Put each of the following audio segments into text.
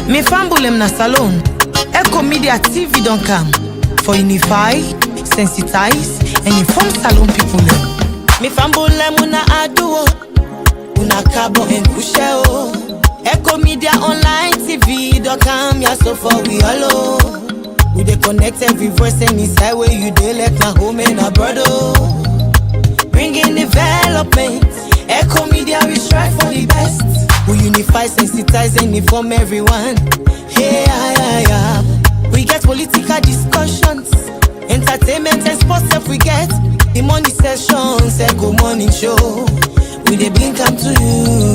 Me fambulem na salon. Ecko Media TV don't come for unify, sensitize, and inform salon people. Me fambulem una aduo, una cabo and kusheo. Ecko Media Online TV don't come ya so for we allo. We dey connect every voice and inside where you dey like na home and a brother. Bringing development. Ecko Media, we strive for the best. We unify, sensitize, and inform everyone. Hey, yeah. We get political discussions, entertainment and sports if we get the money sessions, Ecko Morning Show. We dey blink am to you.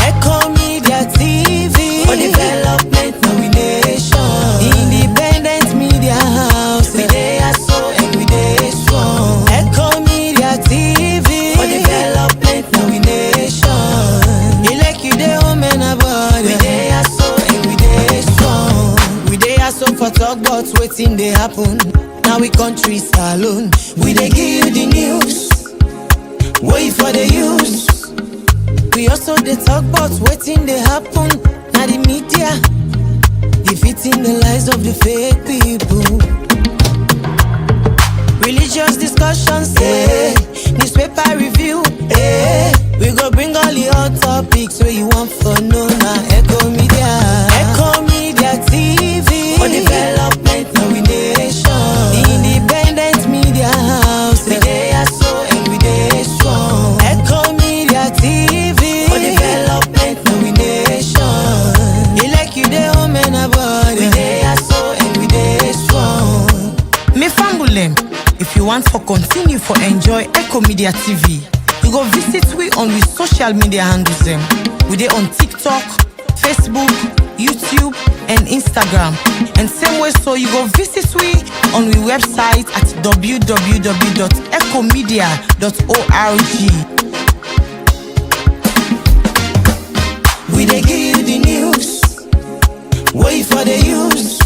Ecko Media TV for development, nomination. Independent media house. We dey so and we dey strong. Ecko Media TV for development, nomination. You like you dey home and abroad. We dey so and we dey strong. We dey so for talk about wetin dey happen. Now we country salon. We dey give you the news. Wait for the use. We also dey talk about wetin dey happen. Now the media defeating the lies of the fake people. Religious discussions, newspaper review, we go bring all the hot topics where you want for no na Ecko Media. Ecko Media TV for development, nomination. Independent media house. We dey so and we dey strong. Ecko Media TV for development, nomination. You like you dey home and abroad. We dey so and we dey strong. Me fambulem. If you want to continue for enjoy Ecko Media TV, you go visit we on we social media handles them. We dey on TikTok, Facebook, YouTube, and Instagram. And same way so you go visit we on we website at www.eckomedia.org. We dey give you the news. Wait for the use.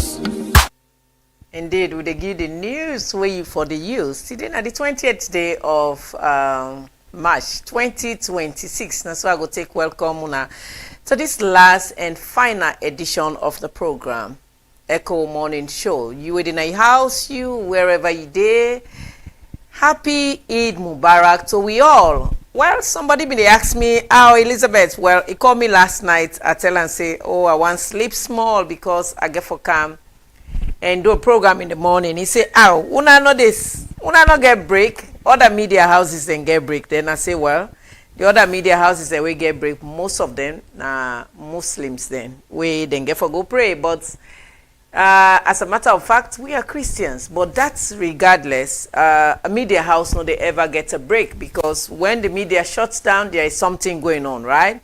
Indeed, we dey give the news way for the use. Today na the 20th day of March 2026. That's why I go take welcome una to this last and final edition of the program, Ecko Morning Show. You in a house, you wherever you dey. Happy Eid Mubarak to we all. Well, somebody been they ask me, how Elizabeth? Well, he called me last night. I tell and say, oh, I want sleep small because I get for calm and do a program in the morning. He say, "Ow, una know this, una not get break. Other media houses then get break." Then I say, well, the other media houses that we get break, most of them are Muslims. Then we then get for go pray. But as a matter of fact, we are Christians. But that's regardless. A media house no they ever get a break because when the media shuts down, there is something going on, right?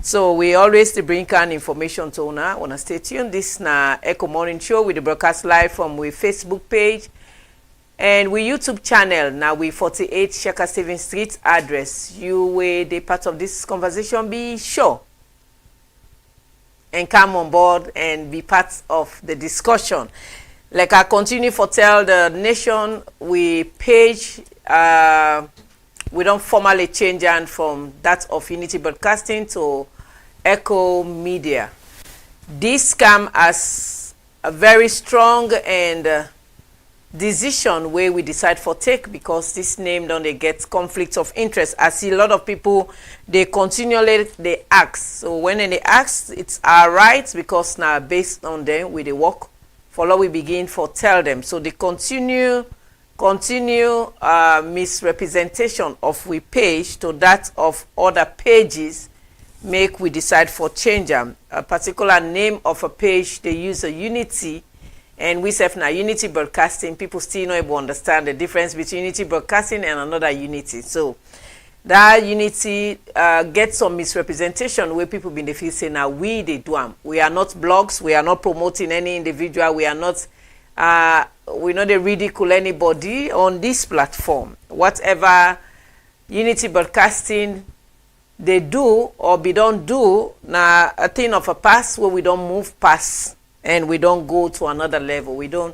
So we always bring kind information to una. Wanna stay tuned. This na Ecko Morning Show with the broadcast live from we Facebook page and we YouTube channel. Now we 48 Shaka Stephen Street address. You will the part of this conversation, be sure and come on board and be part of the discussion. Like I continue for tell the nation, we page we don't formally change and from that of Unity Broadcasting to Ecko Media. This come as a very strong and decision where we decide for take because this name don't they get conflicts of interest. I see a lot of people they continually they ask. So when they ask, it's our rights because now based on them we they work. Follow we begin for tell them. So they continue misrepresentation of we page to that of other pages make we decide for change them. A particular name of a page they use a Unity and we say now Unity Broadcasting, people still not able to understand the difference between Unity Broadcasting and another Unity. So that Unity gets some misrepresentation where people been the feel say now we they do them. We are not blogs, we are not promoting any individual, we are not we know they ridicule anybody on this platform. Whatever Unity Broadcasting they do or we don't do now a thing of a past where we don't move past and we don't go to another level. We know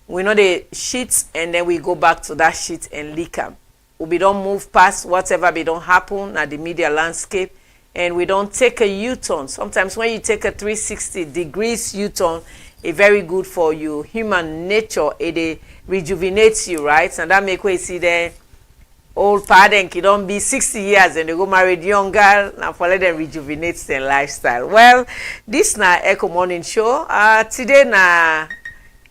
the sheets and then we go back to that sheet and leak them. we don't move past whatever be don't happen at the media landscape, and we don't take a U-turn. Sometimes when you take a 360 degrees U-turn, it's very good for you. Human nature, it rejuvenates you, right? And that make way see there old parent, you don't be 60 years and they go married young girl, and for let them rejuvenate their lifestyle. Well, this na Ecko Morning Show. Today na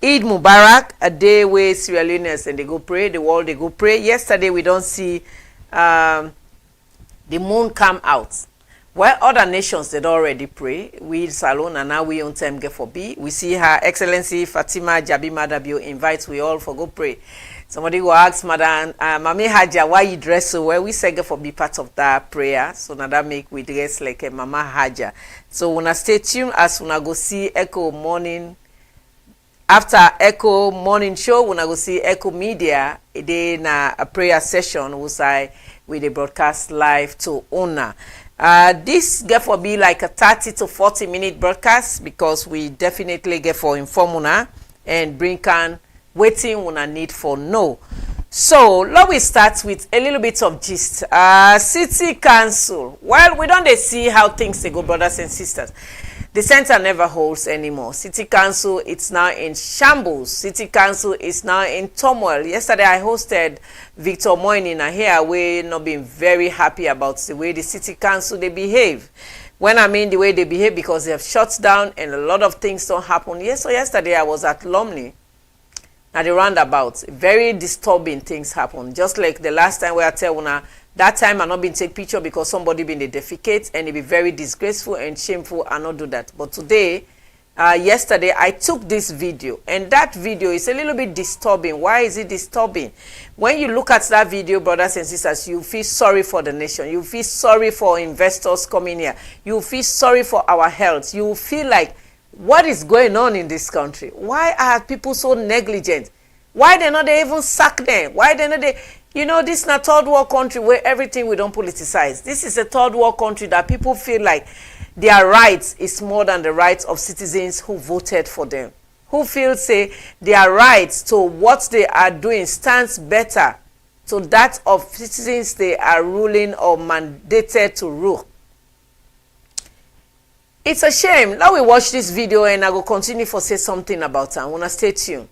Eid Mubarak, a day where Sierra Leoneans and they go pray, the world they go pray. Yesterday we don't see the moon come out. Well, other nations did already pray. We Salon and now we on time get for B. We see Her Excellency Fatima Jabi Madabio invites we all for go pray. Somebody will ask Madam Mami Haja, why you dress so well? We say get for be part of that prayer. So now that make we dress like a Mama Haja. So when I stay tuned as when I go see Ecko Morning. After Ecko Morning Show, when I go see Ecko Media, then a prayer session was I with the broadcast live to owner. This get for be like a 30 to 40 minute broadcast because we definitely get for inform una and bring can waiting una need for no. So let we start with a little bit of gist. City Council. Well, we don't see how things they go, brothers and sisters. The center never holds anymore. City Council, it's now in shambles. City Council is now in turmoil. Yesterday, I hosted Victor Moinina here. We're not being very happy about the way the City Council, they behave. When I mean the way they behave, because they have shut down and a lot of things don't happen. Yes, so yesterday I was at Lumley. At the roundabout, very disturbing things happen. Just like the last time where I tell una, that time I not been take picture because somebody been the defecate and it be very disgraceful and shameful and not do that. But today, yesterday, I took this video and that video is a little bit disturbing. Why is it disturbing? When you look at that video, brothers and sisters, you feel sorry for the nation. You feel sorry for investors coming here. You feel sorry for our health. You feel like, what is going on in this country? Why are people so negligent? Why they not they even sack them? Why they not they, you know, this is a third world country where everything we don't politicize. This is a third world country that people feel like their rights is more than the rights of citizens who voted for them. Who feel say their rights to what they are doing stands better to that of citizens they are ruling or mandated to rule. It's a shame. Now we watch this video and I will continue for say something about it. I want to stay tuned.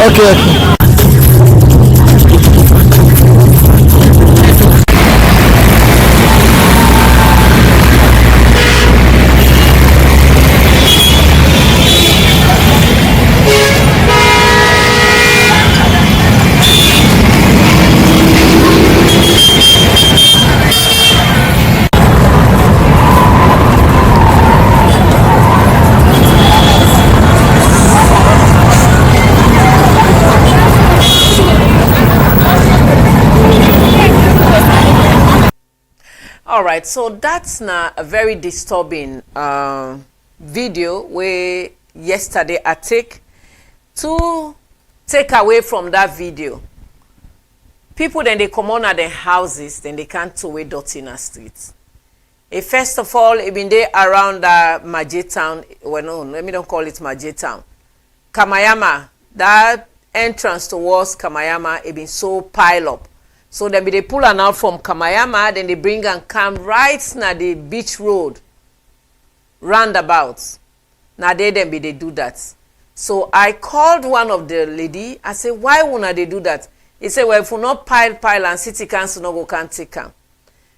Okay. All right, so that's now a very disturbing video where yesterday I take away from that video. People then they come on at their houses, then they can't throw away dirty in the streets. First of all, it been there around Maje Town. Well, no, let me don't call it Maje Town. Kamayama, that entrance towards Kamayama, it been so pile up. So they pull an out from Kamayama, then they bring and come right now the beach road roundabouts. Now they do that. So I called one of the lady. I said, why won't they do that? He said, well, if we not pile and city council no go can't take them.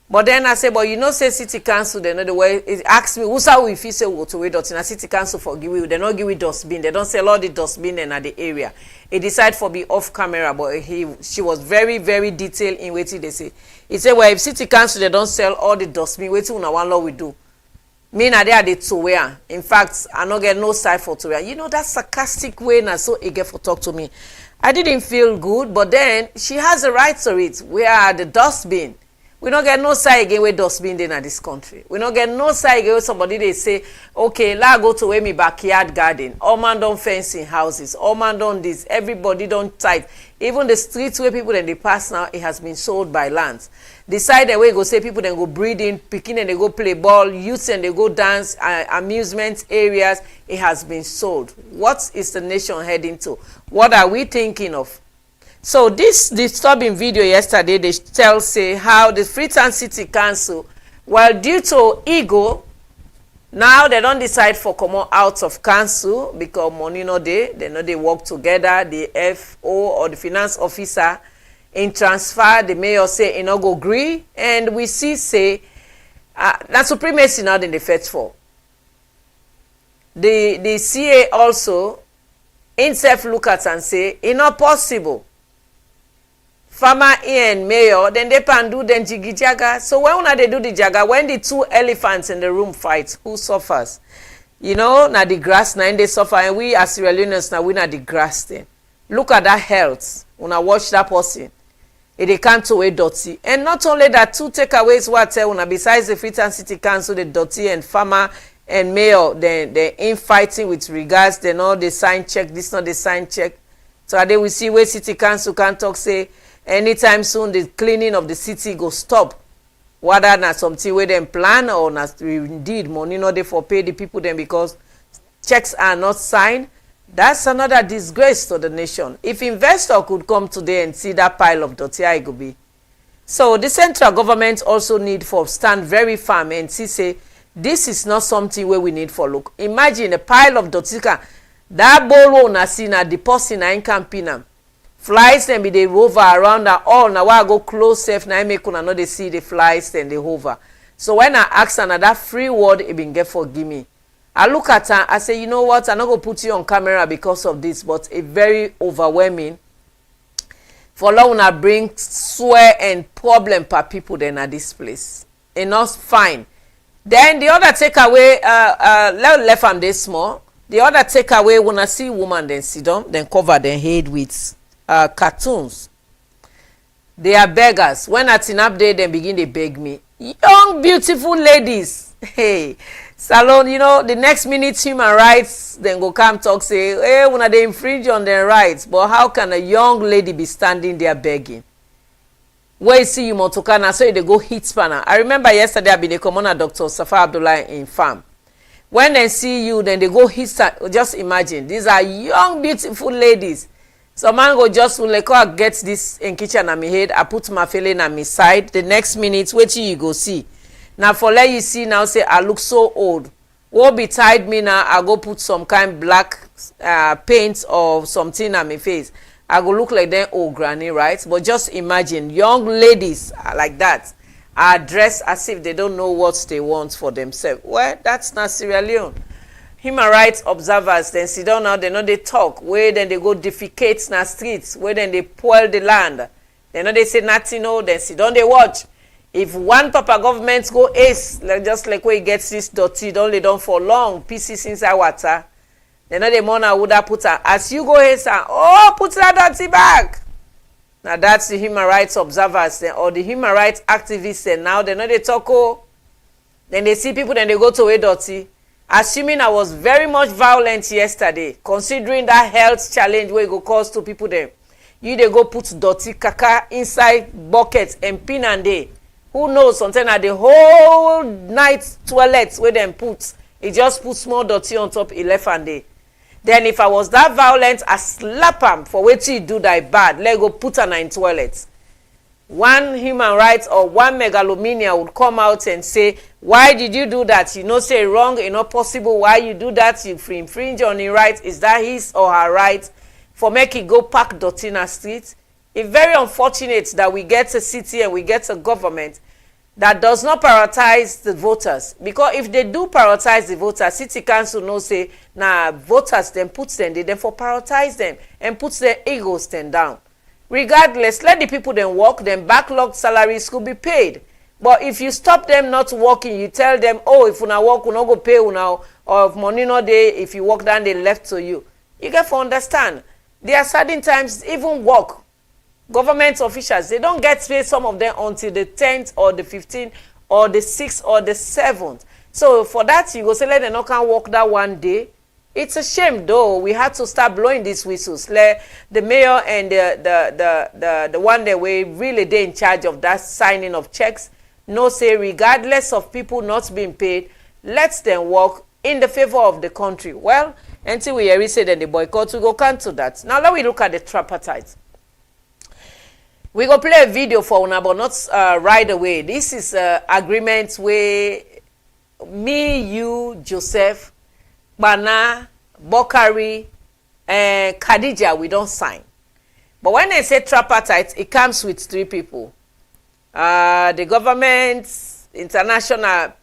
But then I said, but you know, say city council, they know the way it asked me, who's how if you say what to wait dot in a city council for give you, they don't give you dustbin, they don't sell all the dustbin in at the area. He decided for be off camera, but she was very, very detailed in what they say. He said, well, if city council they don't sell all the dustbin, wait till one law we do. Me na they are the to wear. In fact, I not get no side for to wear. You know that sarcastic way na so eager for talk to me. I didn't feel good, but then she has a right to it. Where are the dustbin? We don't get no side again with dustbin in this country. We don't get no side again with somebody they say, okay, let go to where me backyard garden. All man don't fencing houses. All man don't this. Everybody don't tight. Even the streets where people then they pass now, it has been sold by lands. The side where you go say people then go breeding, picking and they go play ball, youths and they go dance, amusement areas, it has been sold. What is the nation heading to? What are we thinking of? So this disturbing video yesterday, they say how the Freetown City Council, well, due to ego, now they don't decide for come out of council because money no dey. They know they work together. The FO or the finance officer in transfer, the mayor say he no go agree, and we see say that supremacy now in the fetch for. The CA also himself look at and say it not possible. Farmer and mayor, then they can do then jiggy jaga. So when they do the jaga, when the two elephants in the room fight, who suffers? You know, now the grass, now they suffer, and we as Sierra Leoneans now we na the grass thing. Look at that health. When I watch that person, it can't away dirty. And not only that, two takeaways what I tell una besides the Freetown City Council, the dirty and farmer and mayor, they in fighting with regards, they know the sign check, this not the sign check. So today we see where City Council can talk say anytime soon the cleaning of the city go stop. Whether na something where them plan or na indeed money not they for pay the people then because checks are not signed. That's another disgrace to the nation. If investor could come today and see that pile of dirty, it could be. So the central government also need for stand very firm and see say this is not something where we need for look. Imagine a pile of dirty. That borrow na see na deposit na in camping. Flies then be they hover around and all. Now I go close safe now I make una know they see the flies and they hover. So when I ask another free word, it been get forgive me. I look at her, I say, you know what, I'm not going to put you on camera because of this, but a very overwhelming. For long, I bring swear and problem per people then at this place. Enough fine. Then the other takeaway, left from this small. The other takeaway, when I see woman then sit down, then cover their head with cartoons. They are beggars. When I tin up there, then begin they beg me. Young, beautiful ladies. Hey. Salon, you know, the next minute human rights then go come talk say, hey, when they infringe on their rights, but how can a young lady be standing there begging? Where you see you motokana, so they go hit spanner. I remember yesterday I been a commoner Dr. Safa Abdullah in farm. When they see you, then they go hit. Just imagine, these are young, beautiful ladies. So man go just like, oh, I get this in kitchen on my head. I put my feeling on my side. The next minute, wait till you go see. Now for let you see now say I look so old. What betide me now? I go put some kind black paint or something on my face. I go look like them old granny, right? But just imagine young ladies like that are dressed as if they don't know what they want for themselves. Well, that's not Sierra Leone. Human rights observers then sit down now. They know they talk. Where then they go defecate in the streets. Where then they spoil the land. They know they say nothing. No, then sit down they watch. If one papa government go ace, like just like where he gets this dirty, don't lay down for long, pieces inside water, then the mona would have put her. As you go ace, oh, put that dirty back. Now that's the human rights observers or the human rights activists. And now they know they talk. Oh, then they see people, then they go to a dirty. Assuming I was very much violent yesterday, considering that health challenge where it go cause to people them, you they go put dirty caca inside buckets and pin and day. Who knows, sometimes at the whole night toilet where them put, it just put small dirty on top, it left and day. Then if I was that violent, I slap him for what you do that bad. Let go put her in toilet. One human rights or one megalomania would come out and say, why did you do that? You know, say wrong, it's not possible. Why you do that? You infringe on your right. Is that his or her right for make it go pack dirty in the street? It's very unfortunate that we get a city and we get a government that does not prioritize the voters. Because if they do prioritize the voters, city council knows say, nah, voters then puts them, they then for prioritize them and puts their egos then down. Regardless, let the people then work, then backlogged salaries could be paid. But if you stop them not working, you tell them, oh, if you not work, you not go pay you now, or if money not there, if you work down, they left to you. You get to understand. There are certain times, even work, government officials, they don't get paid, some of them, until the 10th or the 15th or the 6th or the 7th. So for that, you go say, let them not can work that one day. It's a shame, though. We had to start blowing these whistles. The mayor and the one that we really they in charge of that signing of checks, no say regardless of people not being paid, let them work in the favor of the country. Well, until we hear say that the boycott, we go cancel that. Now let we look at the tripartite. We go play a video for una, but not right away. This is agreement where me, you, Joseph, Bana, Bokari, and Khadija, we don't sign. But when they say tripartite, it comes with 3 people. The government, international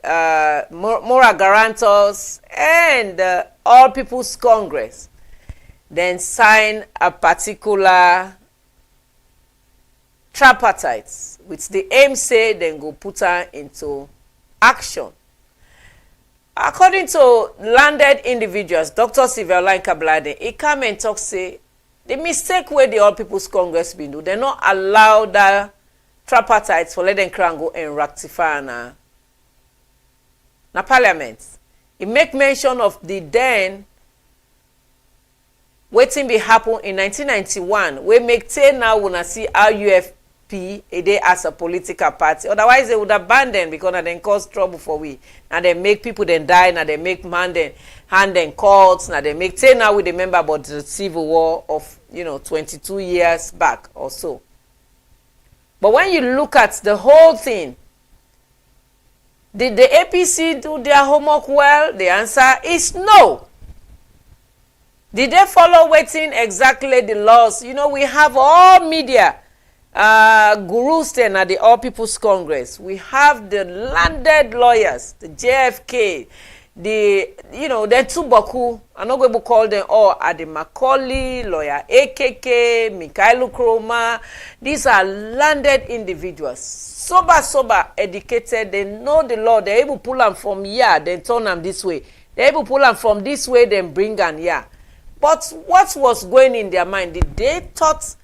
moral guarantors, and All People's Congress. Then sign a particular tripartite with the aim say then go put her into action. According to landed individuals, Dr. Sylvia Olainka-Blade, he come and talk say the mistake where the All People's Congress been do, they not allow that tripartite for let them go and rectify na parliament. He make mention of the then waiting be happen in 1991. We make say now when I see RUFP they as a political party. Otherwise they would abandon because they cause trouble for we. And they make people then die, and they make hand and courts, and they make say now we remember about the civil war of 22 years back or so. But when you look at the whole thing, did the APC do their homework well? The answer is no. Did they follow waiting exactly the laws? We have all media gurus then at the All People's Congress. We have the landed lawyers, the JFK, the Tubaku, I'm not going to call them all, at the Macaulay, lawyer AKK, Mikhail Kroma. These are landed individuals, sober, educated. They know the law. They're able to pull them from here, then turn them this way. They're able to pull them from this way, then bring them here. But what was going in their mind? Did they thought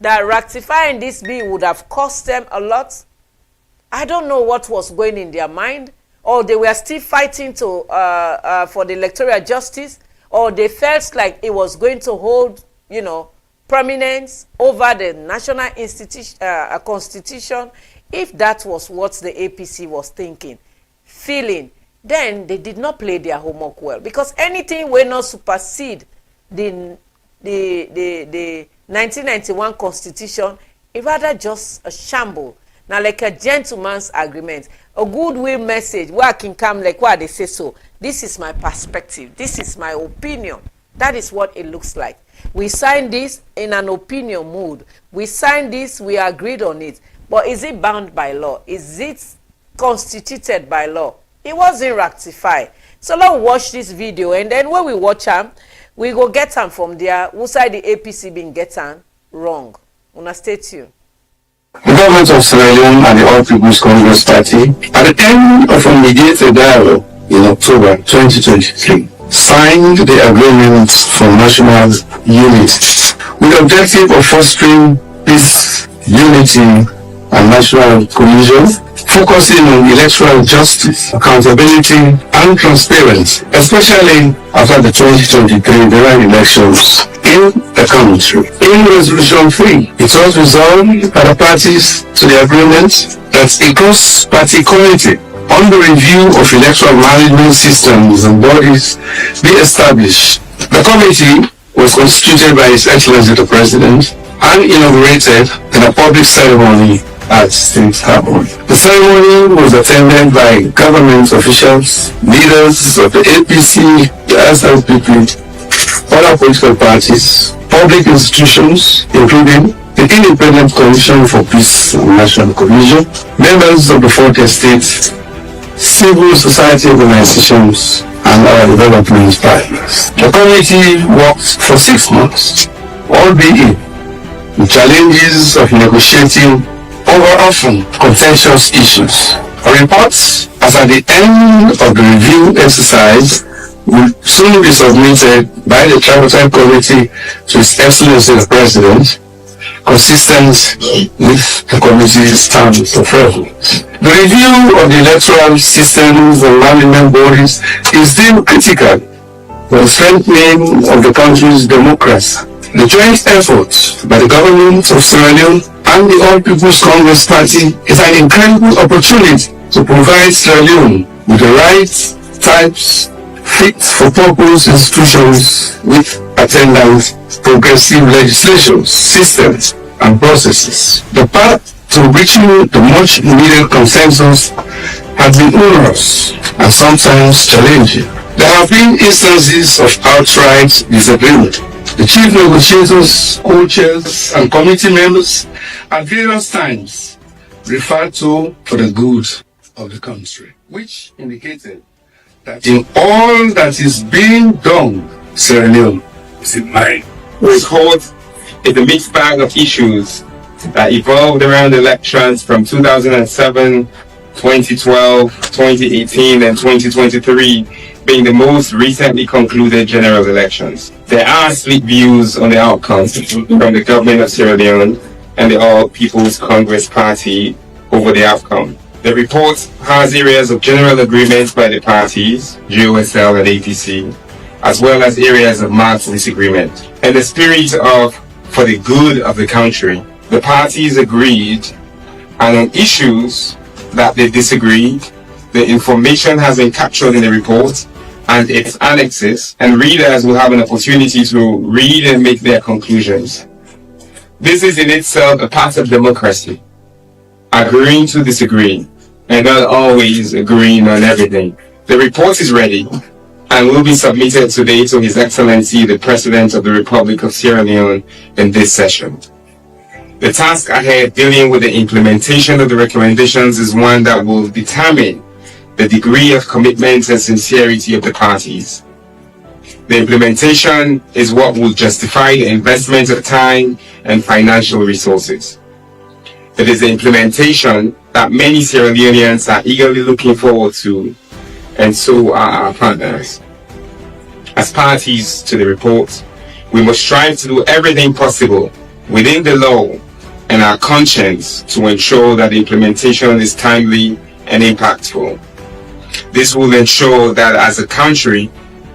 that rectifying this bill would have cost them a lot? I don't know what was going in their mind. Or they were still fighting for the electoral justice, or they felt like it was going to hold, prominence over the national institution, constitution. If that was what the APC was thinking, feeling, then they did not play their homework well, because anything will not supersede the 1991 constitution. It rather just a shamble. Now, like a gentleman's agreement, a goodwill message where I can come like what they say. So this is my perspective, this is my opinion. That is what it looks like. We signed this in an opinion mood. We signed this, we agreed on it. But is it bound by law? Is it constituted by law? It wasn't ratified. So let's watch this video, and then when we watch them, we go get them from there. Who side the APC been get them wrong? Una stay tuned. The government of Sierra Leone and the All People's Congress Party, at the end of a mediated dialogue in October 2023, signed the agreement for national unity with the objective of fostering peace, unity, and national cohesion, focusing on electoral justice, accountability, and transparency, especially after the 2023 general elections in the country. In Resolution 3, it was resolved by the parties to the agreement that a cross-party committee on the review of electoral management systems and bodies be established. The committee was constituted by His Excellency the President and inaugurated in a public ceremony at State House. The ceremony was attended by government officials, leaders of the APC, the SLPP, other political parties, public institutions, including the Independent Commission for Peace and National Cohesion, members of the 4th Estate, civil society organizations, and our development partners. The committee worked for 6 months, albeit with challenges of negotiating over often contentious issues. A report as at the end of the review exercise will soon be submitted by the Tripartite Committee to His Excellency the President, consistent with the committee's terms of reference. The review of the electoral systems and management bodies is deemed critical for the strengthening of the country's democracy. The joint efforts by the government of Sierra Leone and the All People's Congress Party is an incredible opportunity to provide Sierra Leone with the right types fit-for-purpose institutions with attendant progressive legislation, systems, and processes. The path to reaching the much-needed consensus has been onerous and sometimes challenging. There have been instances of outright disagreement. The chief negotiators, co-chairs, and committee members at various times referred to for the good of the country, which indicated that in all that is being done, Sierra Leone is in mind. This holds is a mixed bag of issues that evolved around elections from 2007, 2012, 2018, and 2023 being the most recently concluded general elections. There are split views on the outcomes from the government of Sierra Leone and the All People's Congress Party over the outcome. The report has areas of general agreement by the parties, GOSL and APC, as well as areas of marked disagreement. In the spirit of for the good of the country, the parties agreed, and on issues that they disagreed, the information has been captured in the report and its annexes, and readers will have an opportunity to read and make their conclusions. This is in itself a part of democracy, agreeing to disagree, and not always agreeing on everything. The report is ready and will be submitted today to His Excellency the President of the Republic of Sierra Leone in this session. The task ahead dealing with the implementation of the recommendations is one that will determine the degree of commitment and sincerity of the parties. The implementation is what will justify the investment of time and financial resources. It is the implementation that many Sierra Leoneans are eagerly looking forward to, and so are our partners. As parties to the report, we must strive to do everything possible within the law and our conscience to ensure that the implementation is timely and impactful. This will ensure that as a country,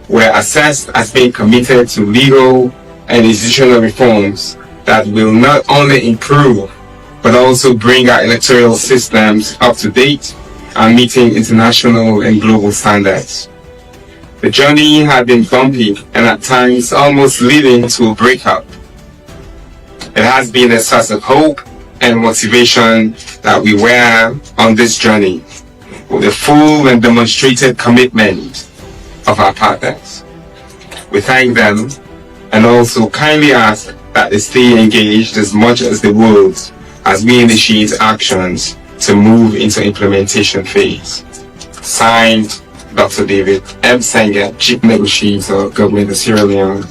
we're assessed as being committed to legal and institutional reforms that will not only improve, but also bring our electoral systems up to date and meeting international and global standards. The journey had been bumpy and at times almost leading to a breakup. It has been a source of hope and motivation that we were on this journey with the full and demonstrated commitment of our partners. We thank them and also kindly ask that they stay engaged as much as they would as we initiate actions to move into implementation phase. Signed, Dr. David M. Senga, Chief Negotiator, Government of Sierra Leone.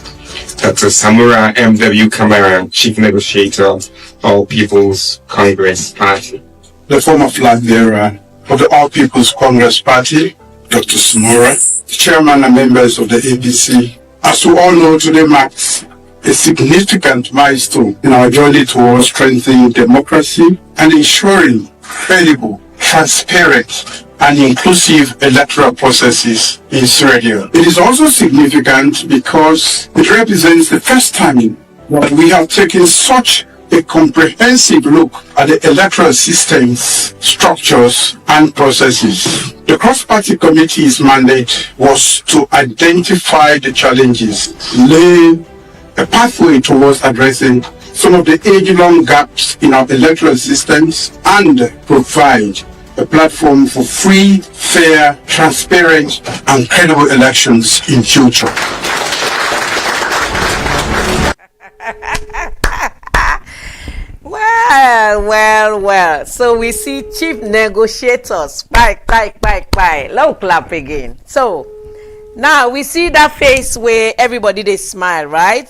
Dr. Samura M.W. Kamara, Chief Negotiator, All People's Congress Party. The former flag bearer of the All People's Congress Party, Dr. Samura, Chairman and members of the APC. As we all know, today marks a significant milestone in our journey towards strengthening democracy and ensuring credible, transparent, and inclusive electoral processes in Sierra Leone. It is also significant because it represents the first time that we have taken such a comprehensive look at the electoral systems, structures, and processes. The cross-party committee's mandate was to identify the challenges, lay a pathway towards addressing some of the age-long gaps in our electoral systems, and provide a platform for free, fair, transparent, and credible elections in future. Well. So we see chief negotiators. Bye. Low clap again. So now we see that face where everybody they smile, right?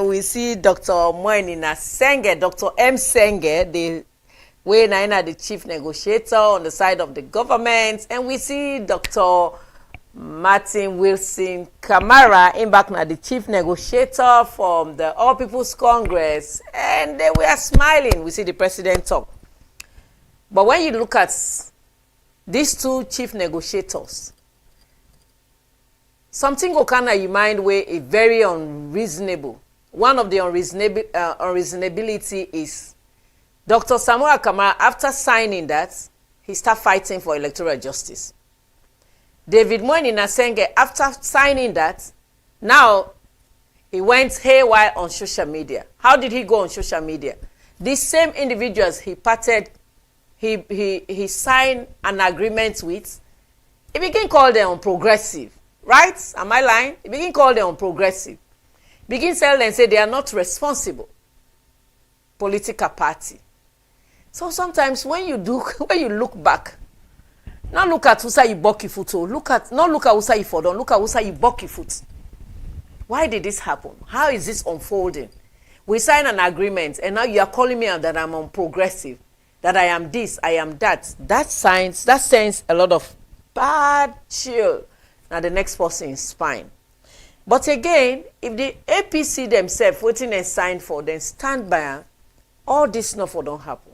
We see Dr. Moenina Senge, Dr. M. Senge, the way Naina the chief negotiator on the side of the government, and we see Dr. Martin Wilson Kamara in back now the chief negotiator from the All People's Congress, and they were smiling. We see the president talk. But when you look at these two chief negotiators, something go kind of you mind where a very unreasonable. One of the unreasonability is Dr. Samuel Kamara, after signing that, he start fighting for electoral justice. David Moini Nasenge, after signing that, now he went haywire on social media. How did he go on social media? These same individuals he signed an agreement with, he began call them progressive, right? Am I lying? He began call them progressive. Begin tell them say they are not responsible political party. So sometimes when you look back, not look at Usa you bucky foot, not look at Usa you for don't look at Usa you bucky foot. Why did this happen? How is this unfolding? We sign an agreement and now you are calling me out that I'm unprogressive, that I am this, I am that. That sends a lot of bad chill. Now the next person is fine. But again, if the APC themselves waiting and sign for, then stand by, all this not for don't happen.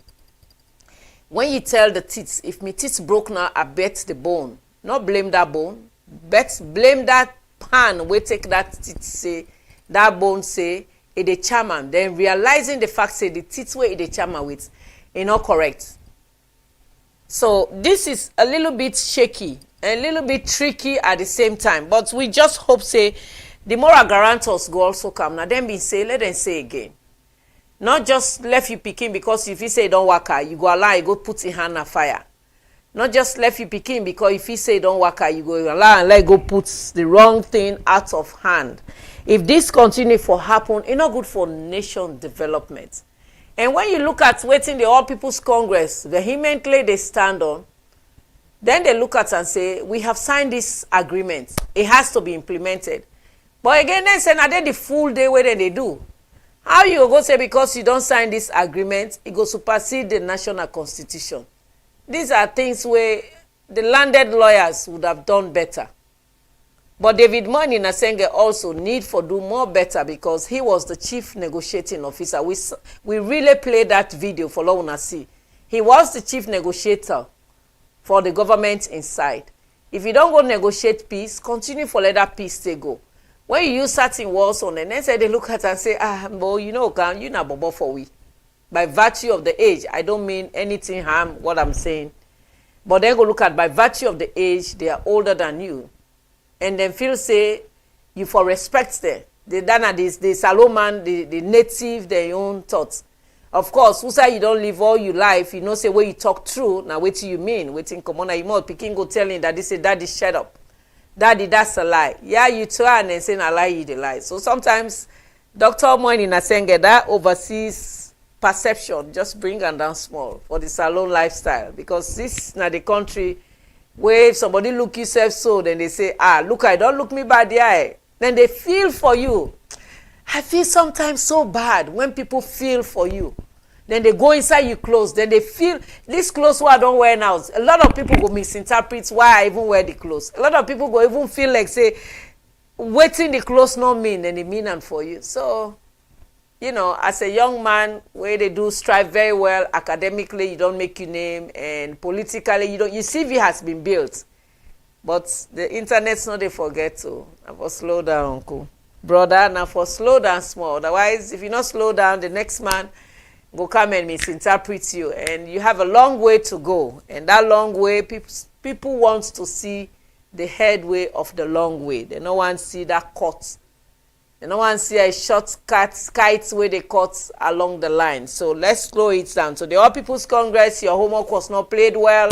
When you tell the teeth, if my teeth broke now, I bet the bone. Not blame that bone, but blame that pan. We take that teeth say, that bone say, it a chairman. Then realizing the fact say the teeth where it a chairman with, is not correct. So this is a little bit shaky, a little bit tricky at the same time. But we just hope say the moral guarantors go also come. Now then be say, let them say again. Not just left you picking because if you say don't work out, you go allow you go put your hand on fire. Not just left you picking because if you say don't work out, you go allow and let go put the wrong thing out of hand. If this continue for happen, it's not good for nation development. And when you look at waiting the All People's Congress, vehemently they stand on, then they look at and say, we have signed this agreement. It has to be implemented. But again, then say, now they the full day where they do. How you go say because you don't sign this agreement, it go supersede the national constitution? These are things where the landed lawyers would have done better. But David Moini Nasenge also need for do more better because he was the chief negotiating officer. We really played that video for Launa see. He was the chief negotiator for the government inside. If you don't go negotiate peace, continue for let that peace stay go. When you use certain words on and then say they look at and say, well, you know, you not bobo for we. By virtue of the age, I don't mean anything harm what I'm saying. But then go look at by virtue of the age, they are older than you. And then feel say, you for respect them. They done at this, the Salomon, the native, their own thoughts. Of course, who say you don't live all your life, you know say where you talk true, now what do you mean? Waiting come on, you more picking go telling that they say, Daddy, shut up. Daddy, that's a lie. Yeah, you try and then say, I lie, you the lie. So sometimes, Dr. Moini Nasenge, that overseas perception, just bring them down small for the salon lifestyle. Because this now the country where if somebody look yourself so, then they say, look, I don't look me bad the eye. Then they feel for you. I feel sometimes so bad when people feel for you. Then they go inside your clothes. Then they feel, these clothes what I don't wear now. A lot of people go misinterpret why I even wear the clothes. A lot of people go even feel like, say, waiting the clothes not mean, then they mean and for you. So, you know, as a young man, where they do strive very well academically, you don't make your name, and politically, you don't. Your CV has been built. But the internet's not they forget to. I for slow down, uncle. Brother, now for slow down small. Otherwise, if you not slow down, the next man go come and misinterpret you, and you have a long way to go. And that long way, people want to see the headway of the long way. They don't want to see that cut. They don't want to see a shortcut kites where they cut along the line. So let's slow it down. So the All People's Congress, your homework was not played well,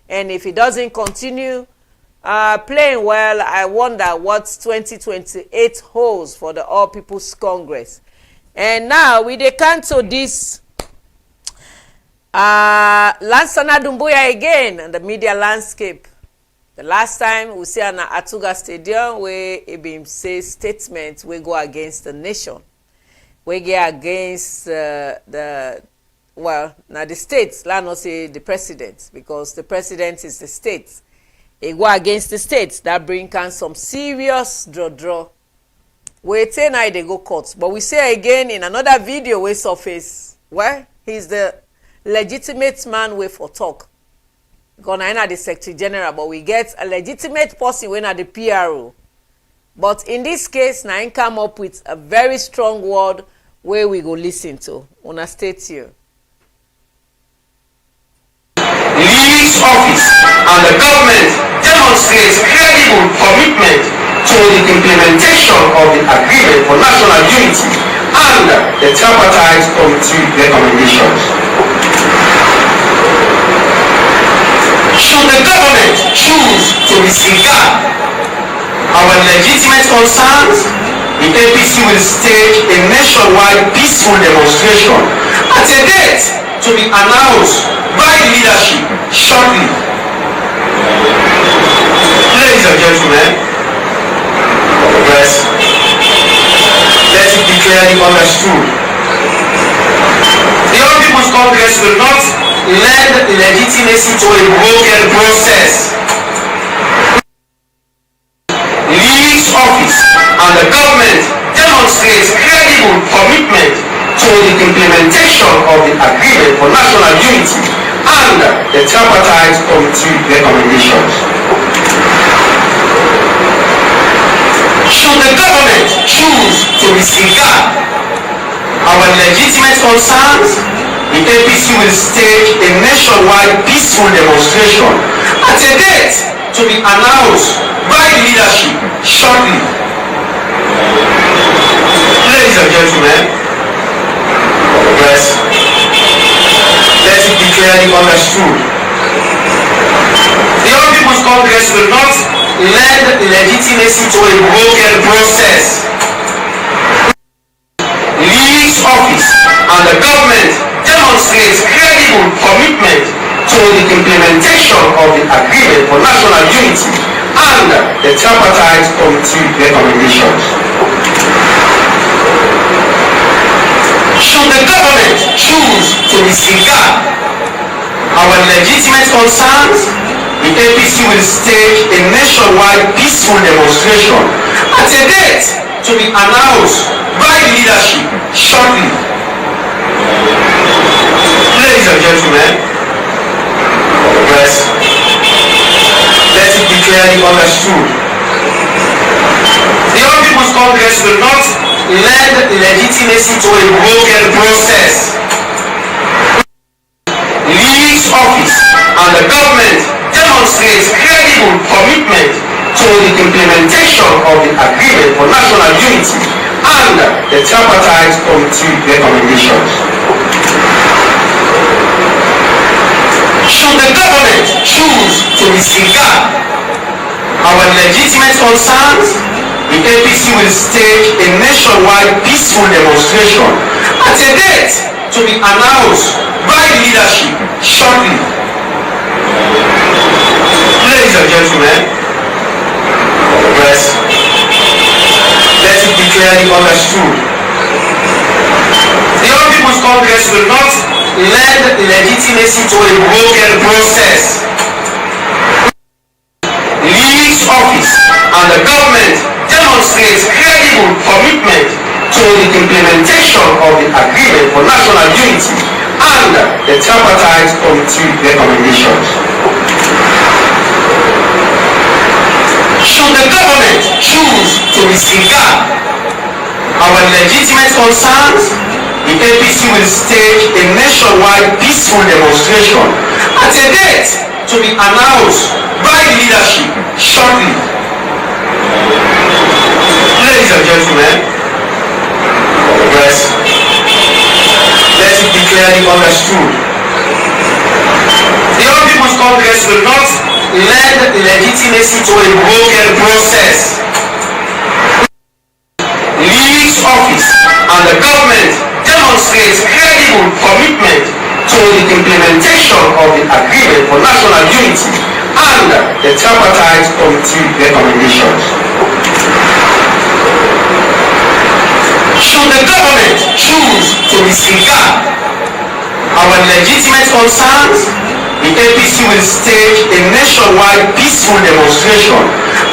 and if it doesn't continue playing well, I wonder what 2028 holds for the All People's Congress. And now we dey cancel this Lansana Dumbuya again in the media landscape. The last time we see an Atuga Stadium where it been say statements we go against the nation. We go against the states, let not say the president, because the president is the state. It go against the states. That bring can some serious draw. We say now they go court. But we say again in another video we surface where he's the legitimate man way for talk. Because I'm not the Secretary General, but we get a legitimate person when at the PRO. But in this case, na him come up with a very strong word wey we go listen to. Una stay tuned. Leaves office and the government demonstrates credible commitment to the implementation of the Agreement for National Unity and the Tripartite Committee recommendations. Should the government choose to disregard our legitimate concerns, the APC will stage a nationwide peaceful demonstration at a date to be announced by the leadership shortly. Ladies and gentlemen, yes, let it be clearly understood. The All People's Congress will not lend legitimacy to a broken process. Leaves office and the government demonstrates credible commitment to the implementation of the Agreement for National Unity and the Tripartite Committee recommendations. Should the government choose to disregard our legitimate concerns, the APC will stage a nationwide peaceful demonstration at a date to be announced by the leadership shortly. Ladies and gentlemen, yes, let it be clearly understood. The All People's Congress will not lend legitimacy to a broken process. Leaves office and the government demonstrates credible commitment to the implementation of the Agreement for National Unity and the Tripartite Committee recommendations. Should the government choose to disregard our legitimate concerns, the APC will stage a nationwide peaceful demonstration at a date to be announced by the leadership shortly. Ladies and gentlemen, yes, let it be clearly understood. The All People's Congress will not lend legitimacy to a broken process. Leaves office and the government demonstrates credible commitment to the implementation of the Agreement for National Unity and the Tripartite Committee recommendations. Should the government choose to disregard our legitimate concerns, the APC will stage a nationwide peaceful demonstration at a date to be announced by the leadership shortly. Ladies and gentlemen, yes, let it be clearly understood. The All People's Congress will not lend legitimacy to a broken process. Leaves office and the government demonstrates credible commitment to the implementation of the Agreement for National Unity and the Tripartite Committee recommendations. Should the government choose to disregard our legitimate concerns, the APC will stage a nationwide peaceful demonstration at a date to be announced by the leadership shortly. Ladies and gentlemen, yes, let it be clearly understood. The All People's Congress will not lend legitimacy to a broken process. Leaves office and the government demonstrates credible commitment to the implementation of the Agreement for National Unity and the Tripartite Committee recommendations. Should the government choose to disregard our legitimate concerns, the APC will stage a nationwide peaceful demonstration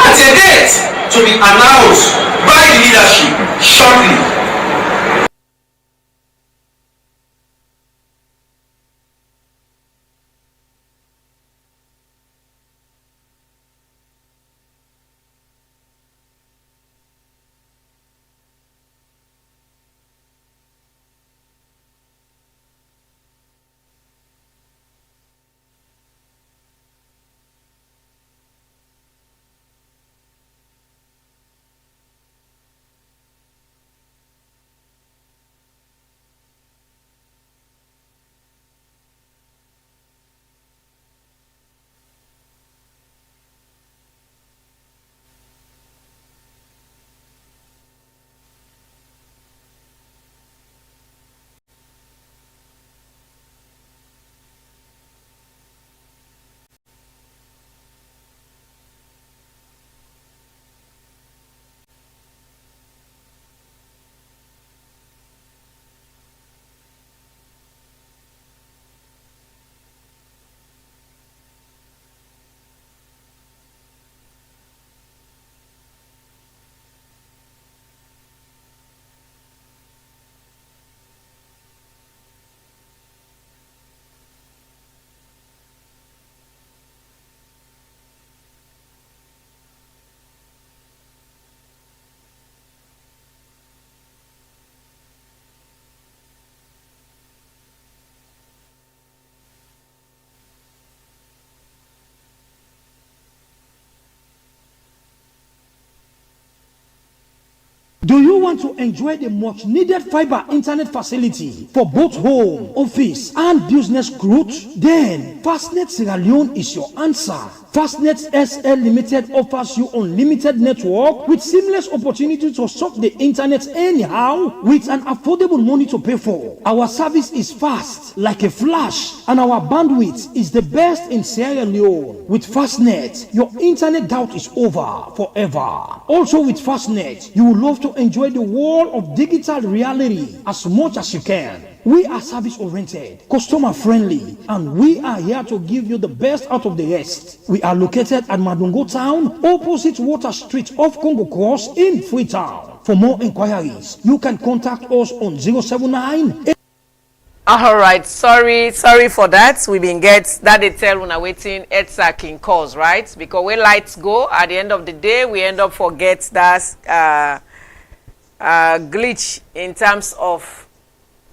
at a date to be announced by the leadership shortly. Do you want to enjoy the much needed fiber internet facility for both home, office, and business growth? Then Fastnet Sierra Leone is your answer. Fastnet SL Limited offers you unlimited network with seamless opportunity to surf the internet anyhow with an affordable money to pay for. Our service is fast like a flash, and our bandwidth is the best in Sierra Leone. With Fastnet, your internet doubt is over forever. Also with Fastnet, you will love to enjoy the world of digital reality as much as you can. We are service oriented, customer friendly, and we are here to give you the best out of the rest. We are located at Madungo Town, opposite Water Street off Congo Cross in Freetown. For more inquiries, you can contact us on 079. All right, sorry for that. We been get that they tell when I waiting ETSAC in cause, right? Because when lights go, at the end of the day, we end up forget that glitch in terms of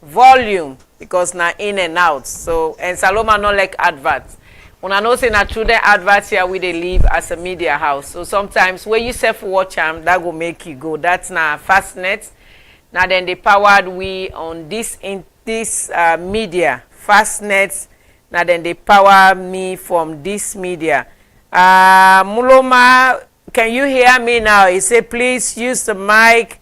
volume, because now in and out. So, and Saloma not like adverts. When I know say na through the adverts here we they live as a media house. So sometimes when you self watch them, that will make you go. That's now Fastnet. Now then they powered we on this media Fastnet. Now then they power me from this media. Muloma, can you hear me now? He say please use the mic.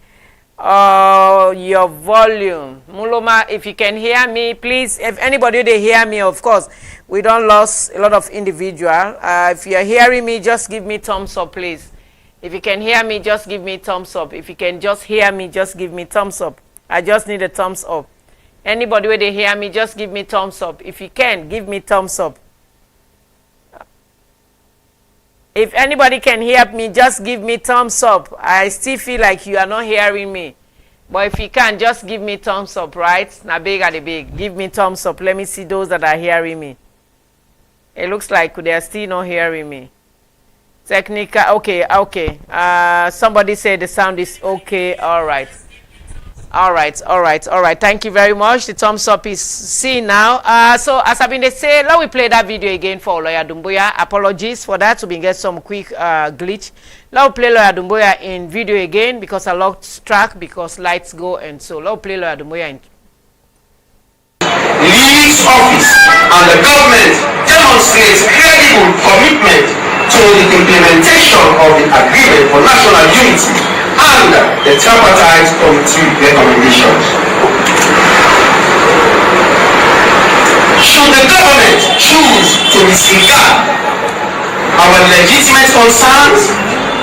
Your volume. Muloma, if you can hear me, please. If anybody they hear me, of course, we don't lose a lot of individual. If you're hearing me, just give me thumbs up, please. If you can hear me, just give me thumbs up. If you can just hear me, just give me thumbs up. I just need a thumbs up. Anybody where they hear me, just give me thumbs up. If you can, give me thumbs up. If anybody can hear me, just give me thumbs up. I still feel like you are not hearing me. But if you can, just give me thumbs up, right? Now big at the big. Give me thumbs up. Let me see those that are hearing me. It looks like they are still not hearing me. Technical, okay. Somebody said the sound is okay. All right. Thank you very much. The thumbs up is seen now. So as I've been say, let we play that video again for Lawyer Dumbuya. Apologies for that. We get some quick glitch. Let we play Lawyer Dumbuya in video again because I lost track because lights go, and so let we play Lawyer Dumbuya in. League's office and the government demonstrates credible commitment to the implementation of the agreement for national unity and the tripartite committee recommendations. Should the government choose to disregard our legitimate concerns,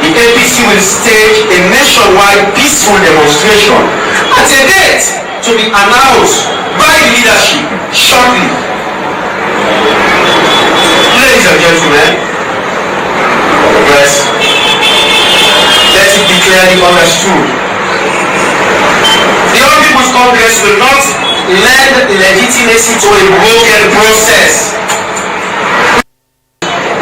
the APC will stage a nationwide peaceful demonstration at a date to be announced by the leadership shortly. Ladies and gentlemen, yes, let it be clearly understood. The All People's Congress will not lend legitimacy to a broken process.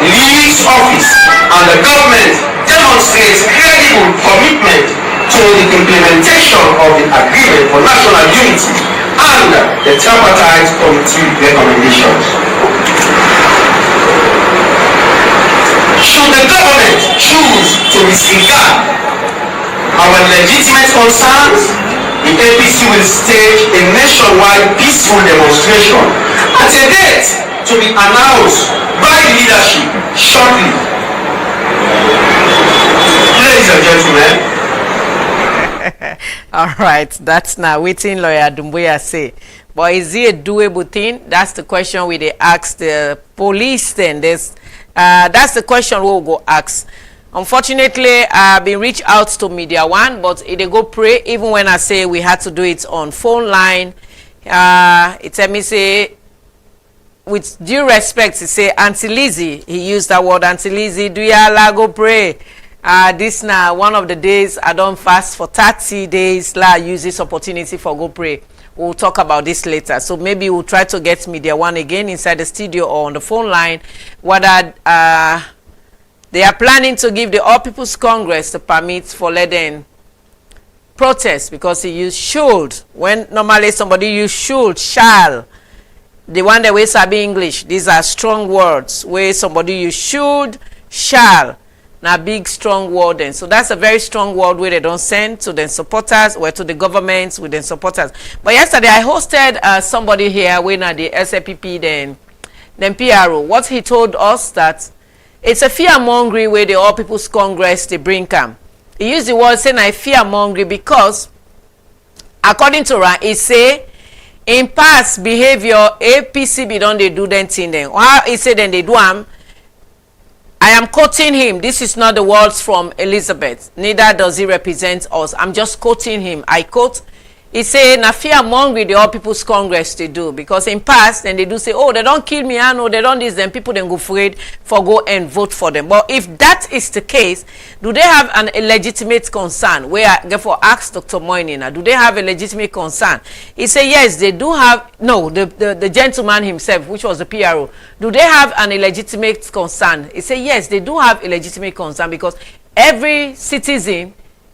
League's office and the government demonstrates credible commitment to the implementation of the agreement for national unity and the tripartite committee recommendations. Should the government choose to disregard our legitimate concerns, the APC will stage a nationwide peaceful demonstration at a date to be announced by the leadership shortly. Ladies and gentlemen. All right, that's now waiting Lawyer Dumbuya say. But is it a doable thing? That's the question we they ask the police then. That's the question we'll go ask. Unfortunately, I've been reached out to Media One, but they go pray. Even when I say we had to do it on phone line, it tell me say, with due respect, he say Auntie Lizzie. He used that word, Auntie Lizzie. Do ya go pray? This now one of the days I don't fast for 30 days. La use this opportunity for go pray. We'll talk about this later. So maybe we'll try to get Media One again inside the studio or on the phone line. Whether they are planning to give the All People's Congress the permit for letting protest, because he used should when normally somebody use should, shall. The one that we sabi English, these are strong words where somebody use should, shall. na big strong word then. So that's a very strong word where they don't send to the supporters or to the governments with the supporters. But yesterday I hosted somebody here when at the SLPP then PRO. What he told us that it's a fear-mongering way the All People's Congress they bring come. He used the word saying I fear-mongering because according to Ran, he say in past behavior APC be done they do them thing then. While he said then they do I am quoting him. This is not the words from Elizabeth. Neither does he represent us. I'm just quoting him. I quote. He say, na fear mongering the All People's Congress they do. Because in past, then they do say, oh, they don't kill me, I know, they don't this, then people then go afraid for go and vote for them. But if that is the case, do they have an legitimate concern? Where I therefore ask Dr. Moinina, do they have a legitimate concern? He say, yes, they do have, no, the gentleman himself, which was the PRO, do they have an illegitimate concern? He say, yes, they do have a legitimate concern because every citizen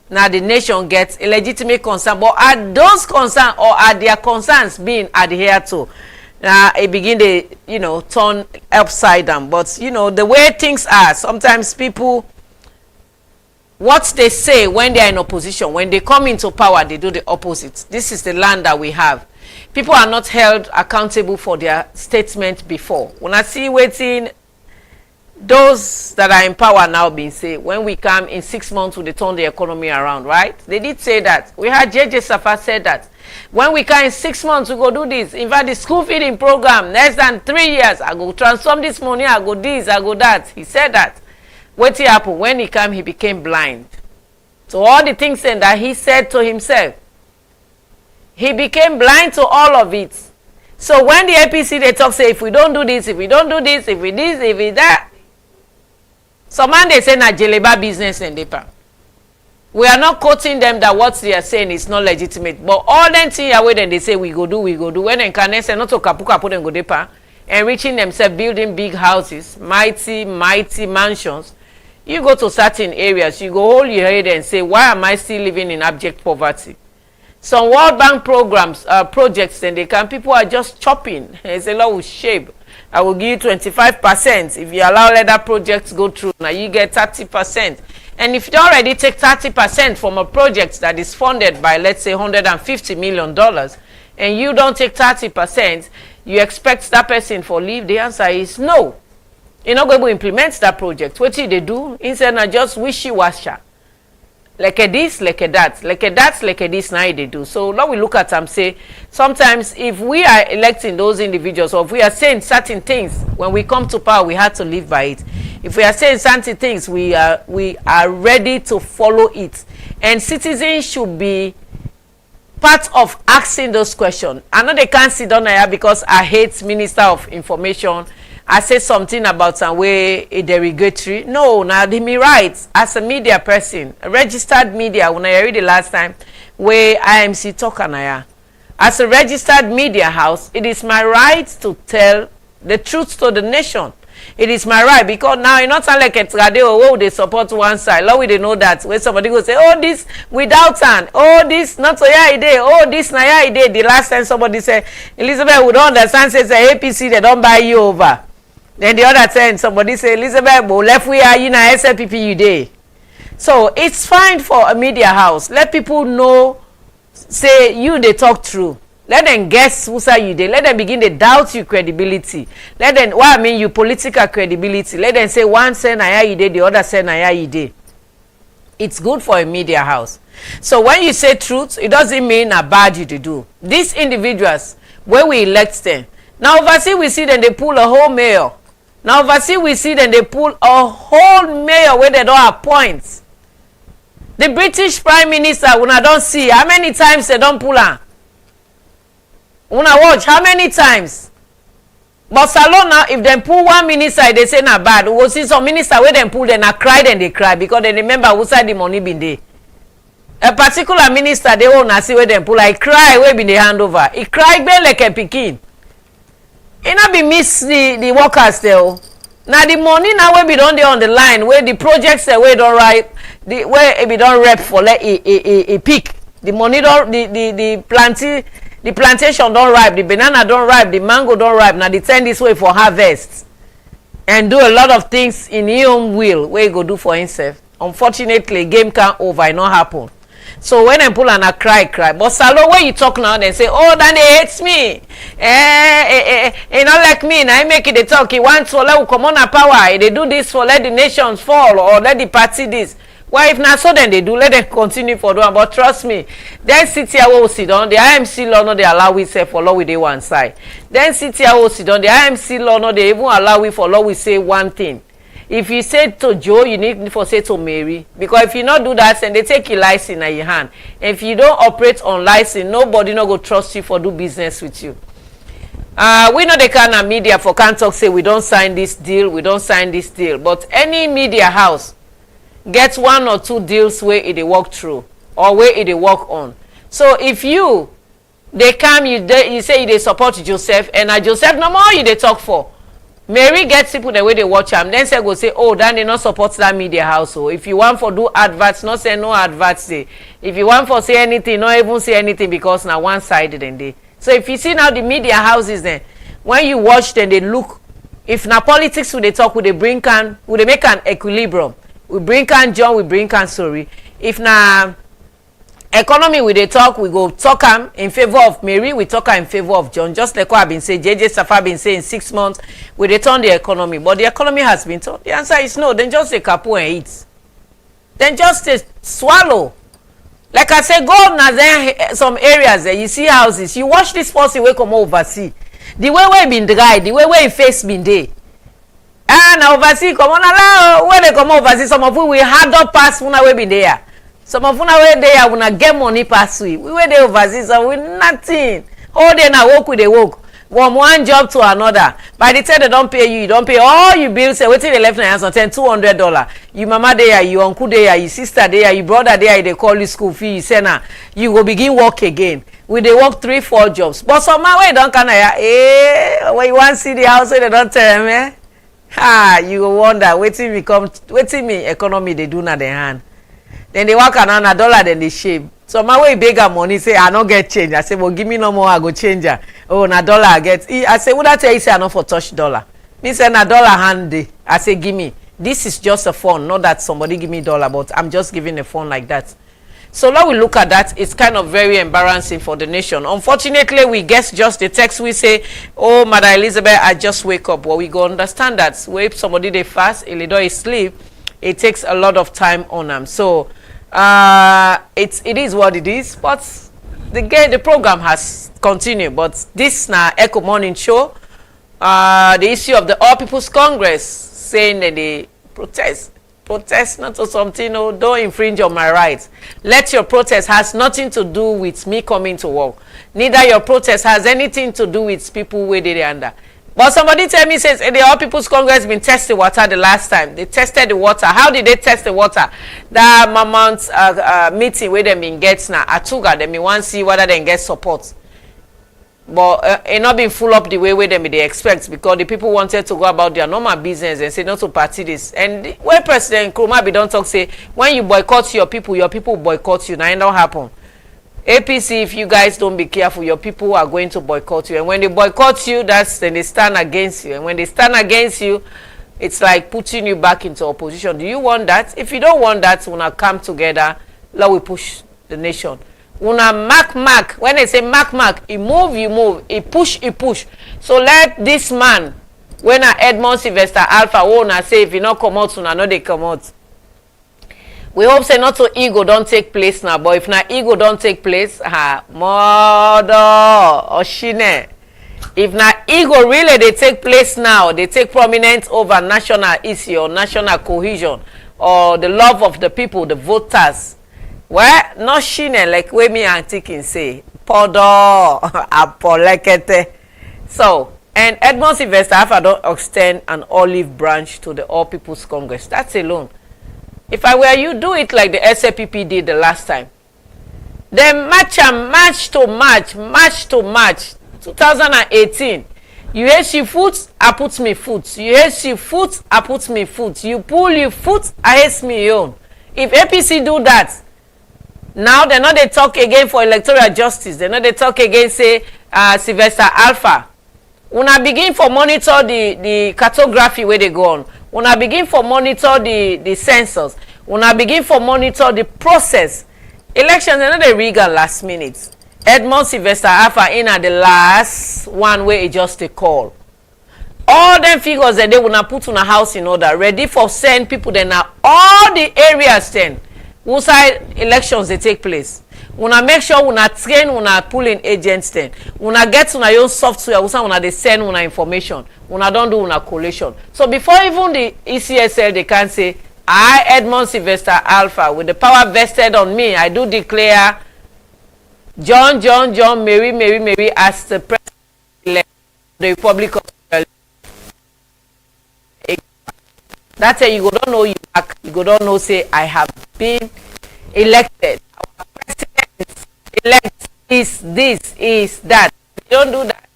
now the nation gets a legitimate concern, but are those concerns or are their concerns being adhered to? Now it begin to turn upside down. But the way things are, sometimes people, what they say when they are in opposition, when they come into power, they do the opposite. This is the land that we have. People are not held accountable for their statement before. When I see waiting, those that are in power now being say when we come in 6 months we turn the economy around, right? They did say that. We had JJ Safa said that when we come in 6 months we go do this. In fact, the school feeding program less than 3 years I go transform this money, I go this, I go that. He said that. What happened when he came? He became blind. So all the things that he said to himself, he became blind to all of it. So when the APC they talk say if we don't do this, if we don't do this, if we this, if we that, some man they say na jeleba business and deeper. We are not quoting them that what they are saying is not legitimate. But all them things away then they say we go do. When they can say not to kapu then go deeper, enriching themselves, building big houses, mighty mansions. You go to certain areas, you go hold your head and say, why am I still living in abject poverty? Some World Bank programs, projects, then they can, people are just chopping. It's a lot of shape. I will give you 25%. If you allow other projects go through, now you get 30%. And if you already take 30% from a project that is funded by, let's say, $150 million, and you don't take 30%, you expect that person for leave? The answer is no. You're not going to implement that project. What do they do? Instead of just wishy-washy. Like a this, like a that, like a that, like a this, now they do. So now we look at them say, sometimes if we are electing those individuals, or if we are saying certain things, when we come to power, we have to live by it. If we are saying certain things, we are ready to follow it. And citizens should be part of asking those questions. I know they can't sit down here because I hate Minister of Information. I said something about some way a derogatory. No, now they me right as a media person, a registered media. When I read the last time where IMC talk as a registered media house, it is my right to tell the truth to the nation. It is my right because now it's not like a radio. Oh, they support one side. Now we they know that when somebody go say, oh this without an, oh this not so yeah idea, oh this na yeah idea. The last time somebody said Elizabeth would understand says the APC they don't buy you over. Then the other time somebody say Elizabeth well, left we are you know SLPP you day. So it's fine for a media house. Let people know, say you they talk true. Let them guess who say you dey. Let them begin to doubt your credibility. Let them your political credibility. Let them say one say na you dey, the other say na you dey. It's good for a media house. So when you say truth, it doesn't mean a bad you to do. These individuals, when we elect them, now overseas we see them they pull a whole mayor. Now overseas we see them they pull a whole mayor where they don't appoint. The British Prime Minister, when I don't see how many times they don't pull her. When I watch how many times. But Salona, if they pull one minister, they say not bad. We will see some minister where they pull, then I cry, then they cry because they remember who side the money been there. A particular minister, they won't see where they pull. I cry, where been the handover. He cry like a pikin. It not be miss the workers there. Now the money now where be done there on the line, where the projects where don't write, where it be done rep for like a peak. The money don't the plantation don't ripe, the banana don't ripe, the mango don't ripe. Now they send this way for harvest. and do a lot of things in his own will wey he go do for himself. Unfortunately, game can't over, it not happen. So when dem pull and I cry but Salo, when you talk now, dem say, oh, then they hates me, he not like me, na I make it dey talk, he wants to let we comot na power, they do this for let the nations fall or let the party this. Well, if na so then they do, let them continue for doing. But trust me, then sit here we sit down, the IMC law no dey allow we say for law we dey one side. Then sit here we sit down, the IMC law no dey even allow we for law we say one thing. If you say to Joe, you need for say to Mary. Because if you not do that, then they take your license in your hand. If you don't operate on license, nobody no go trust you for do business with you. We know the kind of media for can't talk say we don't sign this deal, we don't sign this deal. But any media house gets 1 or 2 deals where it they work through or where it they work on. So if you they come, you say they support Joseph, and Joseph no more you they talk for. Mary gets people the way they watch them. Then say go say, oh, then they not support that media house. So if you want for do adverts, not say no adverts. Say if you want for say anything, not even say anything because now one sided then they. So if you see now the media houses, then when you watch them, they look. If na politics, would they talk? Would they bring can? Would they make an equilibrium? We bring can John, we bring can sorry. If na economy we dey talk, we go talk am in favor of Mary, we talk am in favor of John. Just like what I've been saying, JJ Safa been saying 6 months, we dey turn the economy. But the economy has been turned. The answer is no. Then just say kapu and eat. Then just say swallow. Like I say, go na there some areas there, you see houses. You watch this person wey come overseas. The way wey been dry, the way wey face been dey. Na overseas come on allow where they come overseas. Some of we hard up pass una wey been there. Some of una wey there una get money pass we wey dey overseas, so we nothing. All day na work with the work from one job to another. By the time they don't pay you, you don't pay all you bills. Say wetin dey left na hands on $200. You mama there, you uncle there, you sister there, you brother there, they call you school fee. You say na you go begin work again. We dey work 3-4 jobs. But some man wey don kind of when you want see the house wey they don't tell them, you go wonder wetin me economy they do na their hand. Then they work around a dollar, then they shave. So my way bigger money say I no get change. I say, well, give me no more, I go change her. Oh, na dollar I get. I say, would I tell you say I no for touch dollar? Me say na dollar handy. I say, give me. This is just a phone, not that somebody give me dollar, but I'm just giving a phone like that. So now we look at that, it's kind of very embarrassing for the nation. Unfortunately, we guess just the text we say, oh, Mother Elizabeth, I just wake up. Well, we go understand that. When somebody they fast, a little is sleep, it takes a lot of time on them. So it is what it is, but the program has continued. But this now Ecko Morning Show, the issue of the All People's Congress saying that they protest not to something, no, don't infringe on my rights. Let your protest has nothing to do with me coming to work. Neither your protest has anything to do with people where they under. But somebody tell me, says the All People's Congress been testing water the last time. They tested the water. How did they test the water? That month meeting where they been get now Atuga, they want to see whether they get support. But it not been full up the way where they expect, because the people wanted to go about their normal business and say not to party this. And when President Nkrumah be don't talk, say when you boycott your people boycott you. Now it don't happen. APC, if you guys don't be careful, your people are going to boycott you. And when they boycott you, that's then they stand against you. And when they stand against you, it's like putting you back into opposition. Do you want that? If you don't want that, we'll come together. Let we push the nation. Una mark. When they say mark, he move, you move. He push. So let this man, when I Edmond Sylvester Alpha, una say if you not come out, una know they come out. We hope say not so ego don't take place now, but if na ego don't take place, mother or shine. If na ego really they take place now, they take prominence over national issue or national cohesion or the love of the people, the voters. Well, not shine like way me and Tikin say. Podo apolekete. So, and Edmond Sylvester Alpha don't extend an olive branch to the All People's Congress. That's alone. If I were you, do it like the SAPP did the last time. Then match to match. 2018. You hate your foot, I put me foot. You hate your foot, I put me foot. You pull your foot, I hate me own. If APC do that, now they're not they talk again for electoral justice. They're not they talk again, say Sylvester Alpha. Una begin for monitor the cartography where they go on. Una begin for monitor the census. Una begin for monitor the process. Elections, they know they rig last minute. Edmond Sylvester Alpha in at the last one where it just a call. All them figures that they wanna put on a house in order, ready for send people then now all the areas then whose side elections they take place. Una make sure una train una pulling agents then. Una get una own software, una they send una information. Una don't do una collation. So before even the ECSL they can say, I, Edmond Sylvester Alpha, with the power vested on me, I do declare John, Mary as the president of the Republic of Israel. That's why you don't know you back. You don't know say I have been elected. Our president is elect is this, is that. You don't do that.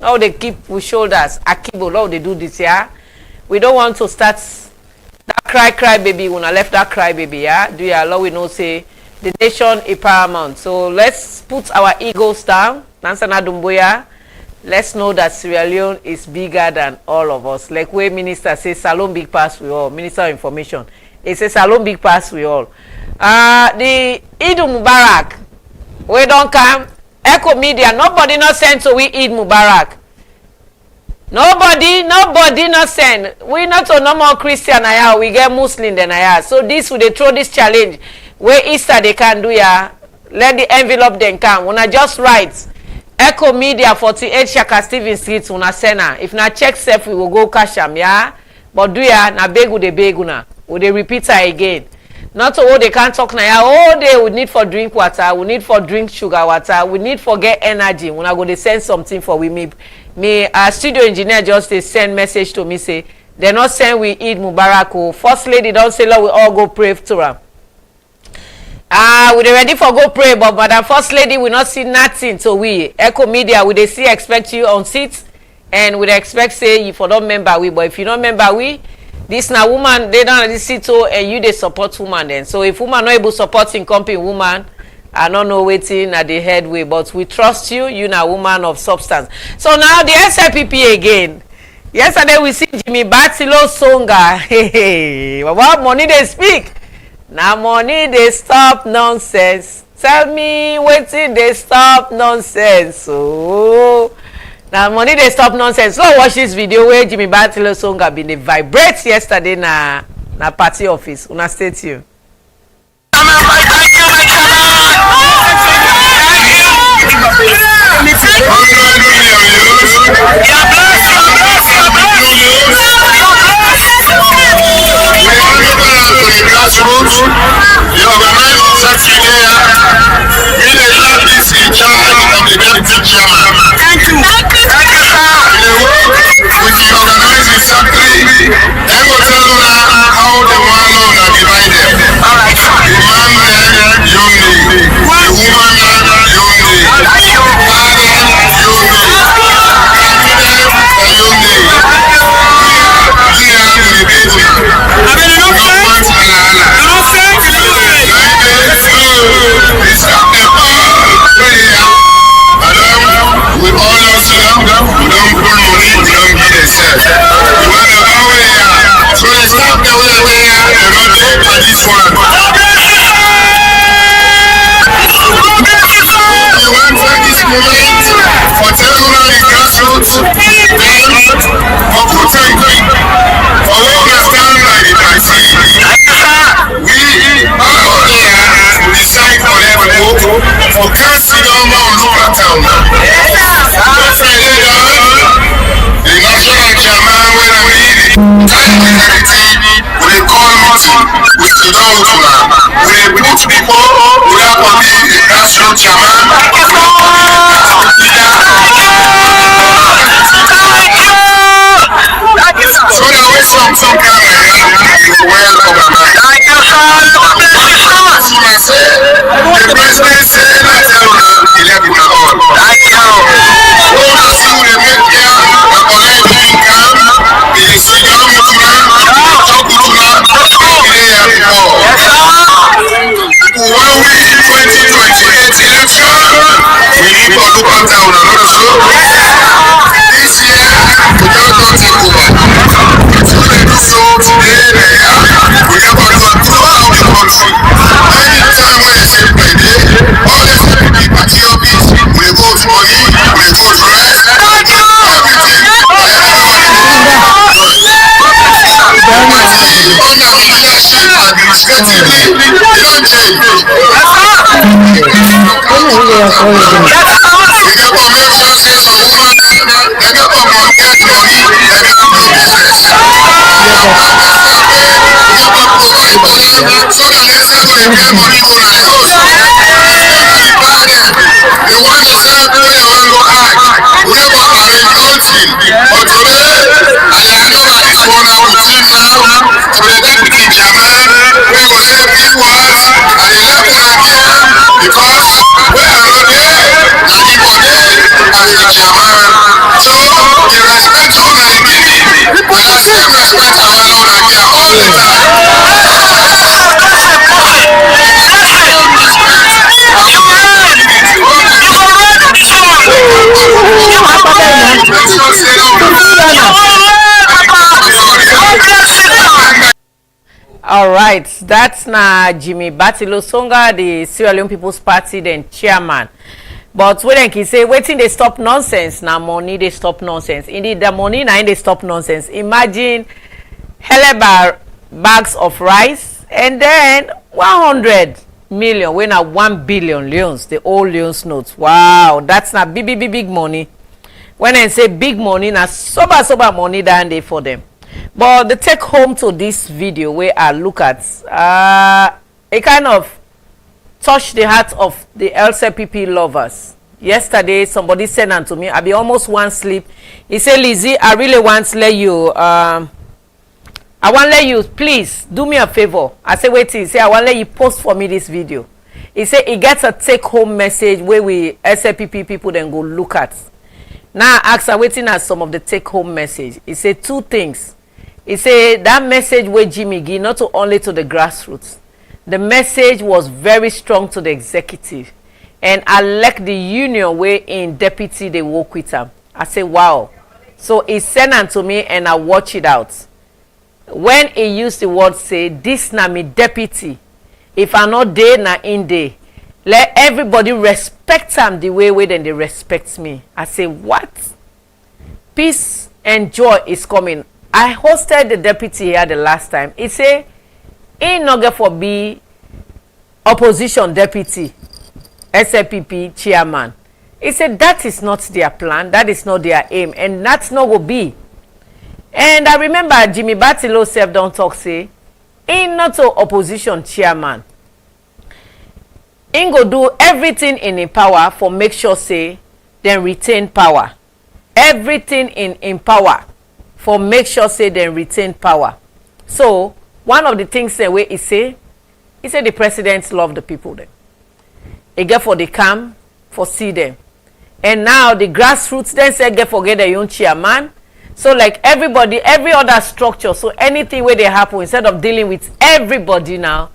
Now they keep with shoulders. Akibo, now they do this, yeah. We don't want to start that cry baby when I left that cry baby, yeah. Do you allow we know say the nation is paramount. So let's put our egos down. Nansana Dumboya. Let's know that Sierra Leone is bigger than all of us. Like where minister says Salon big pass we all. Minister of Information. It says Salon big pass we all. The Eid Mubarak. We don't come. Ecko media. Nobody not send to we Eid Mubarak. Nobody not send. We not a normal Christian aya. We get Muslim then aya. So this would they throw this challenge. Where Easter they can do ya. Let the envelope then come. When I just write Ecko Media 48 Shaka Steven Street una sena. If na check self we will go cash am, yeah. But do ya na beg with the beg una. Will they repeat her again? Not to they can't talk na ya. Oh, they would need for drink water. We need for drink sugar water. We need for get energy. When I go they send something for we me studio engineer just they send message to me say they not send we Eid Mubarak. Oh. First lady don't say Lord we all go pray to her. We dey ready for go pray, but Madam First Lady will not see nothing. So we Ecko Media we dey see expect you on seats, and we dey expect say you for don't member we. But if you don't member we, this na woman they don't this seat so and you dey support woman then. So if woman not able supporting company woman, I don't know waiting at the headway. But we trust you. You na woman of substance. So now the SLPP again. Yesterday we see Jimmy Batilo Songa. Hey, what money they speak? Now money they stop nonsense. Tell me wetin they stop nonsense. Oh, now money they stop nonsense. So watch this video where Jimmy Batilo Songa been dey vibrate yesterday na party office. Una stay tuned. Grassroots, you organize Saturday, you the ladies in charge of the deputy chairman. Thank you. Thank you, sir. The work which you organize in Saturday, then go tell you how the one are divided. All right. The man there, you need. The woman there, you need. Father, you need. We all know so we don't pull money, we don't get a set. We want to go here. So they stop the way they don't take for this one. We want to take this moment for telling the grassroots, then for putting for all the stand like the party. We all here to decide for them for casting on local town. The national chairman when I meet we call meeting, we sit down with them. We put people who have to be the national chairman. So now we some camera well organized. The president said that all. Thank you. So as you will make here, the college income, the Sudan Mutuman, talk to when we 2028 election, we need to look at down another show. Anytime when they say payday, all the SPP party office, we vote money, we vote rest, everything. Under the leadership administratively, they don't change. They get for make sure say some woman, they get for must get money, they get for no business. Provide for them so that they say they get money go na the house. They want to say everywhere wey go act, we never arrange nothing. But today, I dey hand over this one now to team now, to the deputy chairman, wey go say big words, I dey let una hear because where I no dey, na him go dey as the chairman. So the respect wey una dey give me, na that same respect I wan una hear all the time. All right, that's na Jimmy Batilo Songa, the Sierra Leone People's Party, then chairman. But when he say waiting, they stop nonsense. Now money they stop nonsense. Indeed, the money now they stop nonsense. Imagine hella bags of rice and then 100 million when na 1 billion leons, the old leons notes. Wow, that's not big money. When I say big money, na sober money down there for them. But the take home to this video where I look at it kind of touched the heart of the LCPP lovers. Yesterday somebody sent unto me, I be almost one sleep. He said, Lizzie, I really want to let you I want to let you please do me a favor. I say wait, he say I want to let you post for me this video. He said he gets a take home message where we LCPP people then go look at. Now I ask her waiting at some of the take home message. He said two things. He said that message where Jimmy give not only to the grassroots. The message was very strong to the executive. And I like the union where in deputy they work with him. I say wow. So he sent it to me and I watch it out. When he used the word say this na me deputy. If I not there na in there. Let everybody respect him the way then they respect me. I say what? Peace and joy is coming. I hosted the deputy here the last time. He say he not get for be opposition deputy, SLPP chairman. He said that is not their plan, that is not their aim, and that's not will be. And I remember Jimmy Batilo self don't talk say he not to opposition chairman. He go do everything in his power for make sure say then retain power. Everything in power for make sure say they retain power. So one of the things that way he say the president love the people then. He get for the come for see them. And now the grassroots then say get forget their own chairman. So like everybody, every other structure, so anything where they happen, instead of dealing with everybody now,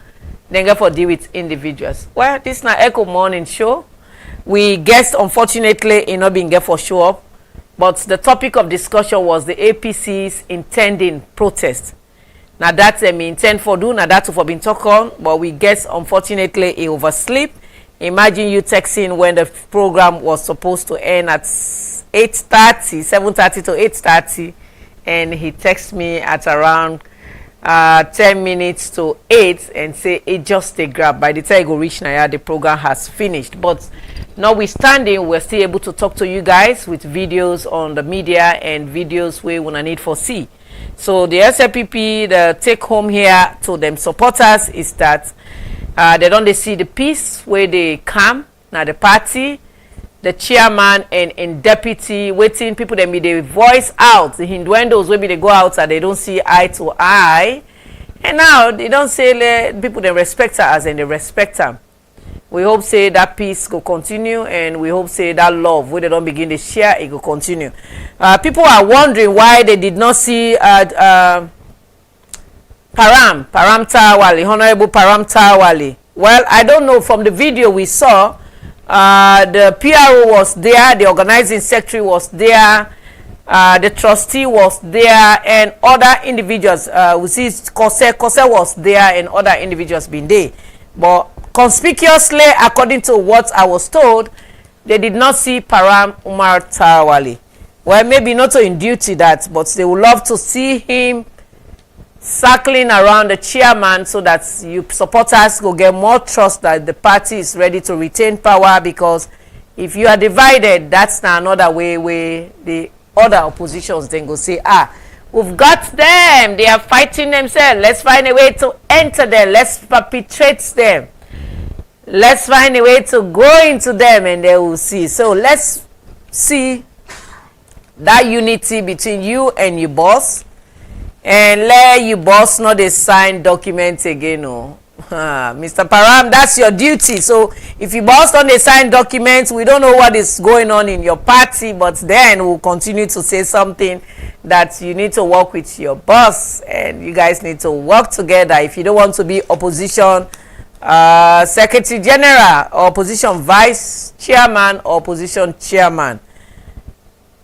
then get for deal with individuals. Well, this is not Ecko morning show. We guessed unfortunately in not being get for show up. But the topic of discussion was the APC's intending protest. Now that's me intend for do, now that's for being talk on, but we guess unfortunately he oversleep. Imagine you texting when the program was supposed to end at 8:30, 7:30 to 8:30, and he texts me at around 10 minutes to 8 and say it just a grab. By the time I go reach now, the program has finished. But notwithstanding, we're still able to talk to you guys with videos on the media and videos we wanna need for see. So the SLPP, the take home here to them supporters is that they don't see the peace where they come now the party, the chairman and deputy waiting people that be they voice out the Hinduendos maybe they go out and they don't see eye to eye, and now they don't say people they respect her as and they respect them. We hope say that peace will continue, and we hope say that love where they don't begin to share it will continue. People are wondering why they did not see Param Tawali, Honorable Param Tawali. Well, I don't know, from the video we saw, the PRO was there, the organizing secretary was there, The trustee was there and other individuals. We see Kose was there and other individuals been there. But conspicuously, according to what I was told, they did not see Param Umar Tarawale. Well, maybe not in duty that, but they would love to see him circling around the chairman so that you supporters will get more trust that the party is ready to retain power, because if you are divided, that's now another way where the other oppositions then go say, we've got them, they are fighting themselves, let's find a way to enter them, let's perpetrate them, let's find a way to go into them, and they will see. So let's see that unity between you and your boss, and let your boss not a signed document again. Mr. Param, that's your duty. So if you boss on the signed documents, we don't know what is going on in your party, but then we'll continue to say something that you need to work with your boss, and you guys need to work together. If you don't want to be opposition secretary general or opposition vice chairman or opposition chairman,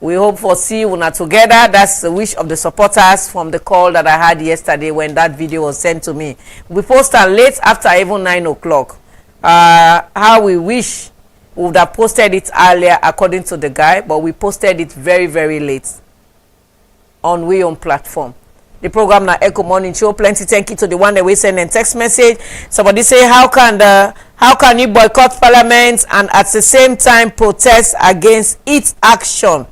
we hope for see una together. That's the wish of the supporters from the call that I had yesterday when that video was sent to me. We posted late after even 9 o'clock. How we wish we would have posted it earlier according to the guy, but we posted it very, very late on we own platform. The program na Ecko Morning Show. Plenty thank you to the one that we send a text message. Somebody say, how can you boycott parliament and at the same time protest against its action?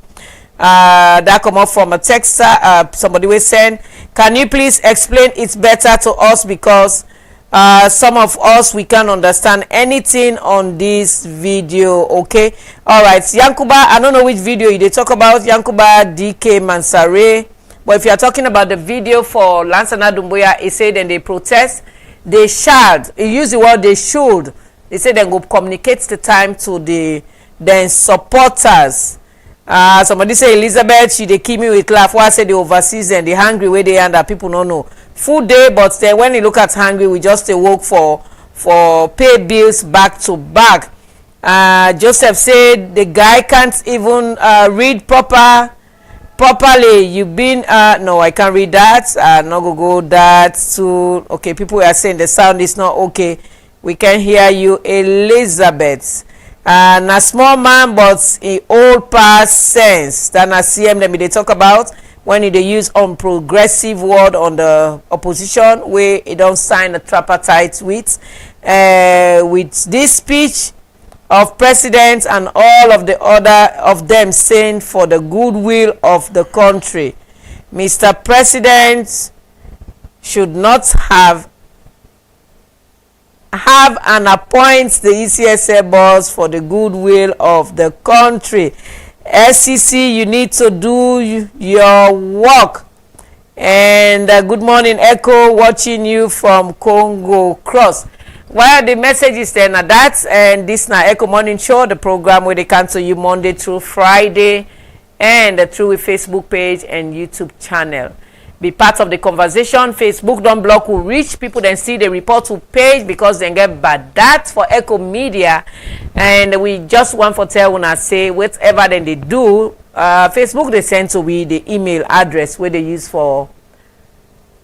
That come up from a texter. Somebody will send, can you please explain it better to us, because some of us we can't understand anything on this video. Okay, all right, Yankuba, I don't know which video you talk about, Yankuba DK Mansare, but if you are talking about the video for Lansana Dumbuya, he said then they protest, they should, he used the word they should, they said then go communicate the time to the then supporters. Somebody say Elizabeth, she they keep me with laugh. Why I say the overseas and the hungry way they under people don't know. Food day, but then when you look at hungry, we just work for pay bills back to back. Joseph said the guy can't even read properly. You've been no, I can't read that. Not go that to okay. People are saying the sound is not okay. We can hear you, Elizabeth. And a small man, but in old past sense. Then I see them they talk about when they use progressive word on the opposition where it don't sign a tripartite with this speech of president and all of the other of them saying for the goodwill of the country. Mr. President should not have and appoint the ECSA boss for the goodwill of the country. SCC, you need to do your work. And good morning, Ecko, watching you from Congo Cross. Well, the message is then that, and this now Ecko Morning Show, the program where they come to you Monday through Friday, and through a Facebook page and YouTube channel. Be part of the conversation. Facebook don't block will reach people, then see the report to page because they get bad. That's for Ecko Media, and we just want to tell when I say whatever then they do, Facebook they send to we the email address where they use for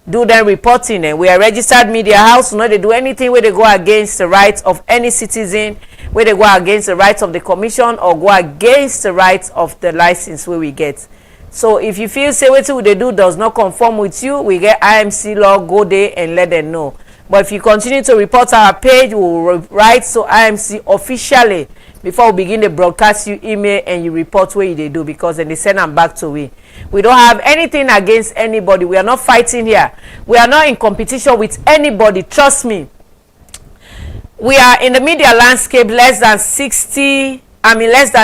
do them reporting, and we are registered media house. No, they do anything where they go against the rights of any citizen, where they go against the rights of the commission or go against the rights of the license where we get. So if you feel say what they do does not conform with you, we get IMC law, go there and let them know. But if you continue to report our page, we will write to IMC officially before we begin the broadcast you email and you report where they do, because then they send them back to we. We don't have anything against anybody. We are not fighting here. We are not in competition with anybody. Trust me. We are in the media landscape less than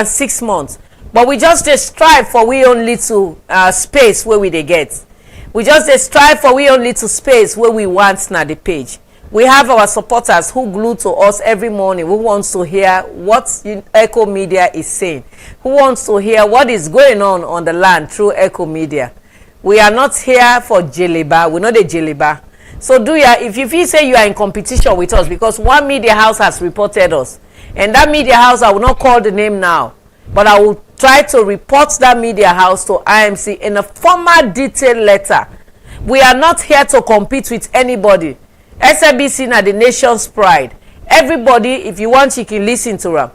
6 months. But we just strive for we own little space where we they get. We just strive for we own little space where we want now the page. We have our supporters who glue to us every morning, who wants to hear what Ecko Media is saying, who wants to hear what is going on the land through Ecko Media. We are not here for Jeleba. We're not a Jeleba. So if you feel say you are in competition with us, because one media house has reported us, and that media house, I will not call the name now, but I will try to report that media house to IMC in a formal detailed letter. We are not here to compete with anybody. SABC na the nation's pride. Everybody, if you want, you can listen to them.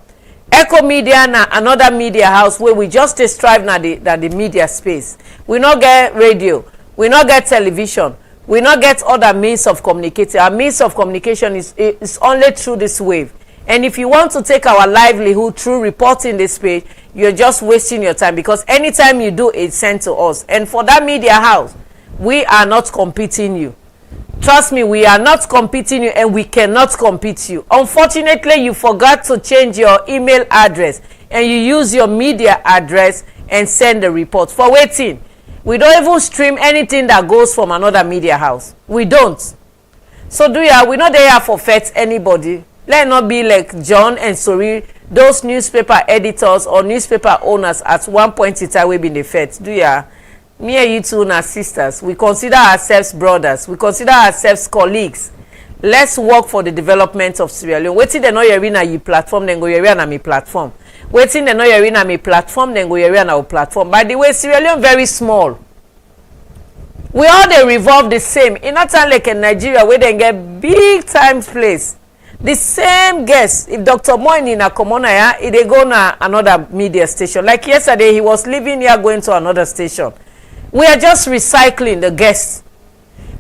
Ecko Media na another media house where we just strive na the media space. We not get radio, we not get television, we not get other means of communicating. Our means of communication is only through this wave. And if you want to take our livelihood through reporting this page, you're just wasting your time, because anytime you do, it's sent to us. And for that media house, we are not competing you. Trust me, we are not competing you, and we cannot compete you. Unfortunately, you forgot to change your email address and you use your media address and send the report. For waiting, we don't even stream anything that goes from another media house. We don't. So we're not there for fetch anybody. Let not be like John and Sori, those newspaper editors or newspaper owners at one point in time we been the fetch. Me and you two are sisters. We consider ourselves brothers. We consider ourselves colleagues. Let's work for the development of Sierra Leone. Waiting they know you're in a platform, then go you're on my platform. Waiting they know you're in a my platform, then go you're on our platform. By the way, Sierra Leone very small. We all they revolve the same. In not like in Nigeria where they get big time place. The same guest. If Dr. Moine in a Komona, they go na another media station. Like yesterday, he was leaving here going to another station. We are just recycling the guests.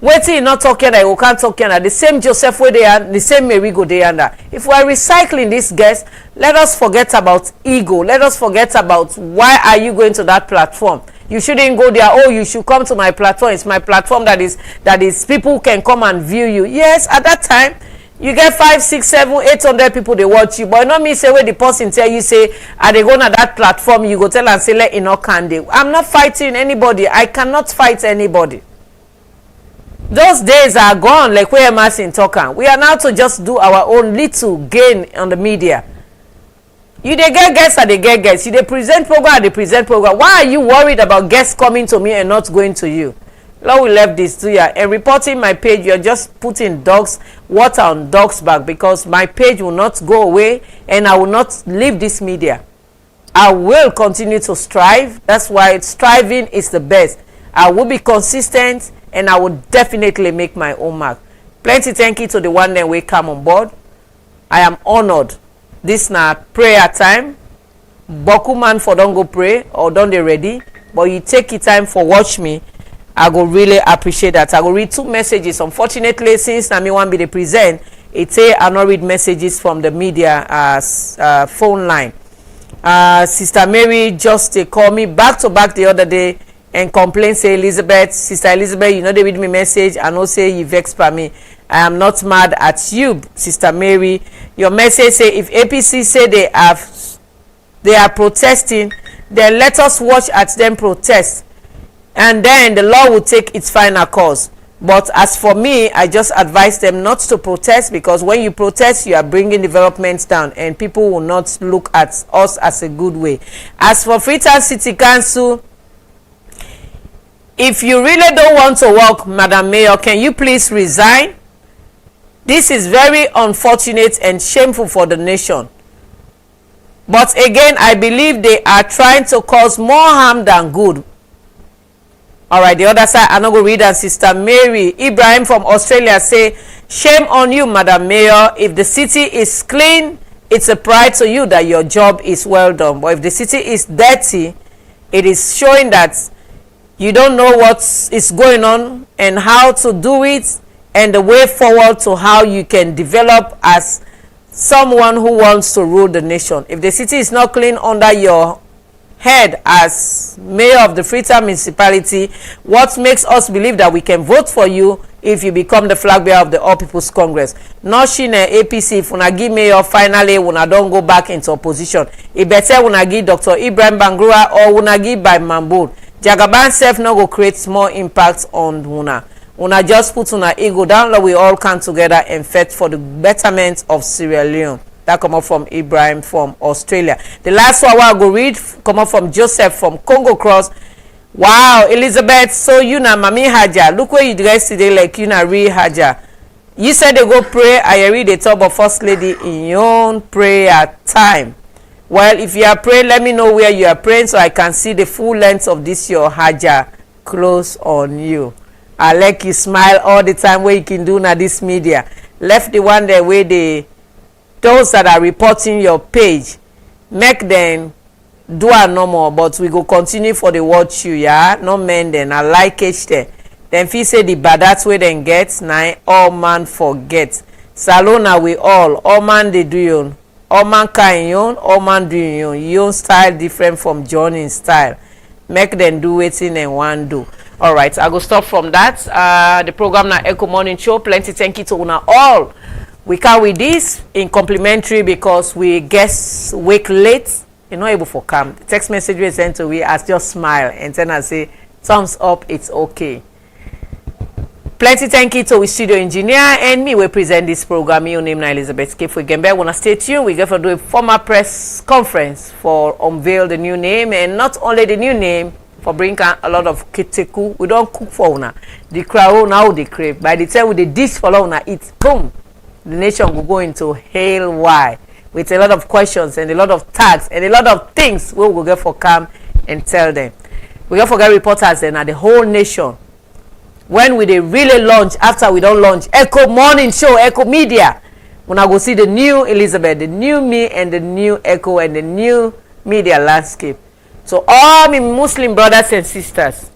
Waiting, not talking that we can't talk the same Joseph where they are, the same Mary go they under. If we are recycling these guests, let us forget about ego. Let us forget about why are you going to that platform. You shouldn't go there. Oh, you should come to my platform. It's my platform that is people can come and view you. Yes, at that time you get 5, 6, 7, 800 people they watch you, but not me say where the person tell you say are they going to that platform, you go tell and say let it not can they. I'm not fighting anybody. I cannot fight anybody. Those days are gone, like where am I in talking. We are now to just do our own little gain on the media. You they get guests and they get guests. You they present program and they present program. Why are you worried about guests coming to me and not going to you? Lord, we left this to you. And reporting my page, you're just putting water on dogs' back, because my page will not go away and I will not leave this media. I will continue to strive. That's why striving is the best. I will be consistent and I will definitely make my own mark. Plenty thank you to the one that will come on board. I am honored. This na prayer time. Boku man for don't go pray or don't they ready, but you take your time for watch me. I go really appreciate that. I go read 2 messages. Unfortunately, since Nami one be the present, I not read messages from the media phone line. Sister Mary just call me back to back the other day and complain, say Elizabeth, Sister Elizabeth, you know they read me message. I know say you vex by me. I am not mad at you, Sister Mary. Your message say if APC say they are protesting, then let us watch at them protest. And then the law will take its final course. But as for me, I just advise them not to protest, because when you protest, you are bringing developments down and people will not look at us as a good way. As for Freetown City Council, if you really don't want to work, Madam Mayor, can you please resign? This is very unfortunate and shameful for the nation. But again, I believe they are trying to cause more harm than good. All right, the other side, I'm not going to read that. Sister Mary Ibrahim from Australia say, shame on you, Madam Mayor. If the city is clean, it's a pride to you that your job is well done. But if the city is dirty, it is showing that you don't know what is going on and how to do it and the way forward to how you can develop as someone who wants to rule the nation. If the city is not clean under your head as mayor of the Freetown municipality, what makes us believe that we can vote for you if you become the flag bearer of the All People's Congress? Nothing APC, if una give mayor finally, una don't go back into opposition. It better una give Dr. Ibrahim Bangrua or una give by Mambour. Jagaban self no go create more impact on una. Una just put una ego down, that we all come together and fight for the betterment of Sierra Leone. That come up from Ibrahim from Australia. The last one I go read come up from Joseph from Congo Cross. Wow, Elizabeth, so you na Mami Haja. Look where you dressed today like you na real Haja. You said they go pray. I read the top of First Lady in your own prayer time. Well, if you are praying, let me know where you are praying so I can see the full length of this your haja close on you. I like you smile all the time where you can do na this media. Left the one there where those that are reporting your page, make them do a normal, but we go continue for the watch you, yeah? No men then, I like it there. Then fi say the bad that's where then get, now all man forget. Salona we all man they do yon. All man kind yon, all man do yon. Yon style different from Johnny's style. Make them do wetin and one do. All right, I go stop from that. The program na Ecko Morning Show. Plenty thank you to una all. We come with this in complimentary because we guess wake late. You're not able for come. The text message we sent to we as just smile and then I say thumbs up. It's okay. Plenty thank you to our studio engineer and me. We present this program. Your name na Elizabeth K. For Gembe, wanna stay tuned. We get to do a formal press conference for unveil the new name, and not only the new name, for bring a lot of kiteku. We don't cook for una. The crowd now they crave. By the time we the dish for una eat, boom, the nation will go into hail why with a lot of questions and a lot of tags and a lot of things we will get for come and tell them. We get forget reporters then at the whole nation. When we they really launch, after we don't launch Ecko Morning Show, Ecko Media, when I go see the new Elizabeth, the new me, and the new Ecko and the new media landscape. So all my Muslim brothers and sisters,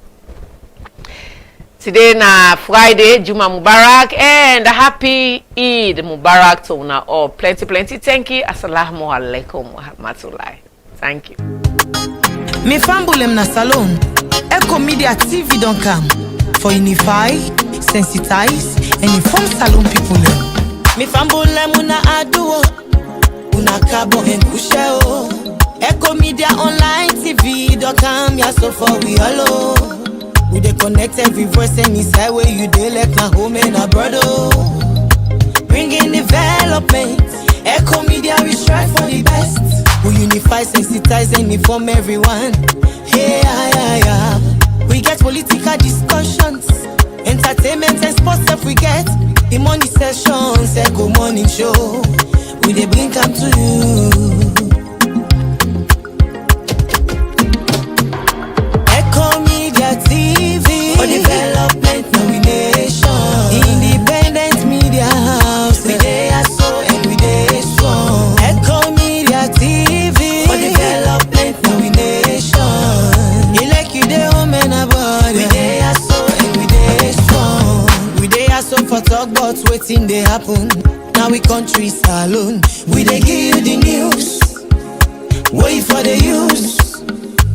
today na Friday, Juma Mubarak, and happy Eid Mubarak to una all. Plenty thank you. Assalamu alaikum wa rahmatullahi. Thank you. Me fambulem na salon. Ecko Media TV don't come. For unify, sensitize, and inform salon people. Me fambulem una aduo, una cabo and kusheo. Ecko Media online TV don't come ya so for we hello. We dey connect every voice any side where you dey like na home and a brother. Bringing development. Ecko Media we strive for the best. We unify, sensitize, and inform everyone. Hey, we get political discussions, entertainment and sports if we get the money sessions, Ecko Morning Show. We dey bring come to you. Ecko Media TV for development nomination. Independent media house. We dey so and we dey strong. Ecko Media TV for development nomination. You like you dey home and abroad. We dey so and we dey strong. We dey so for talk about wetin dey happen. Now we country salon. We dey give you the news. Wait for the use.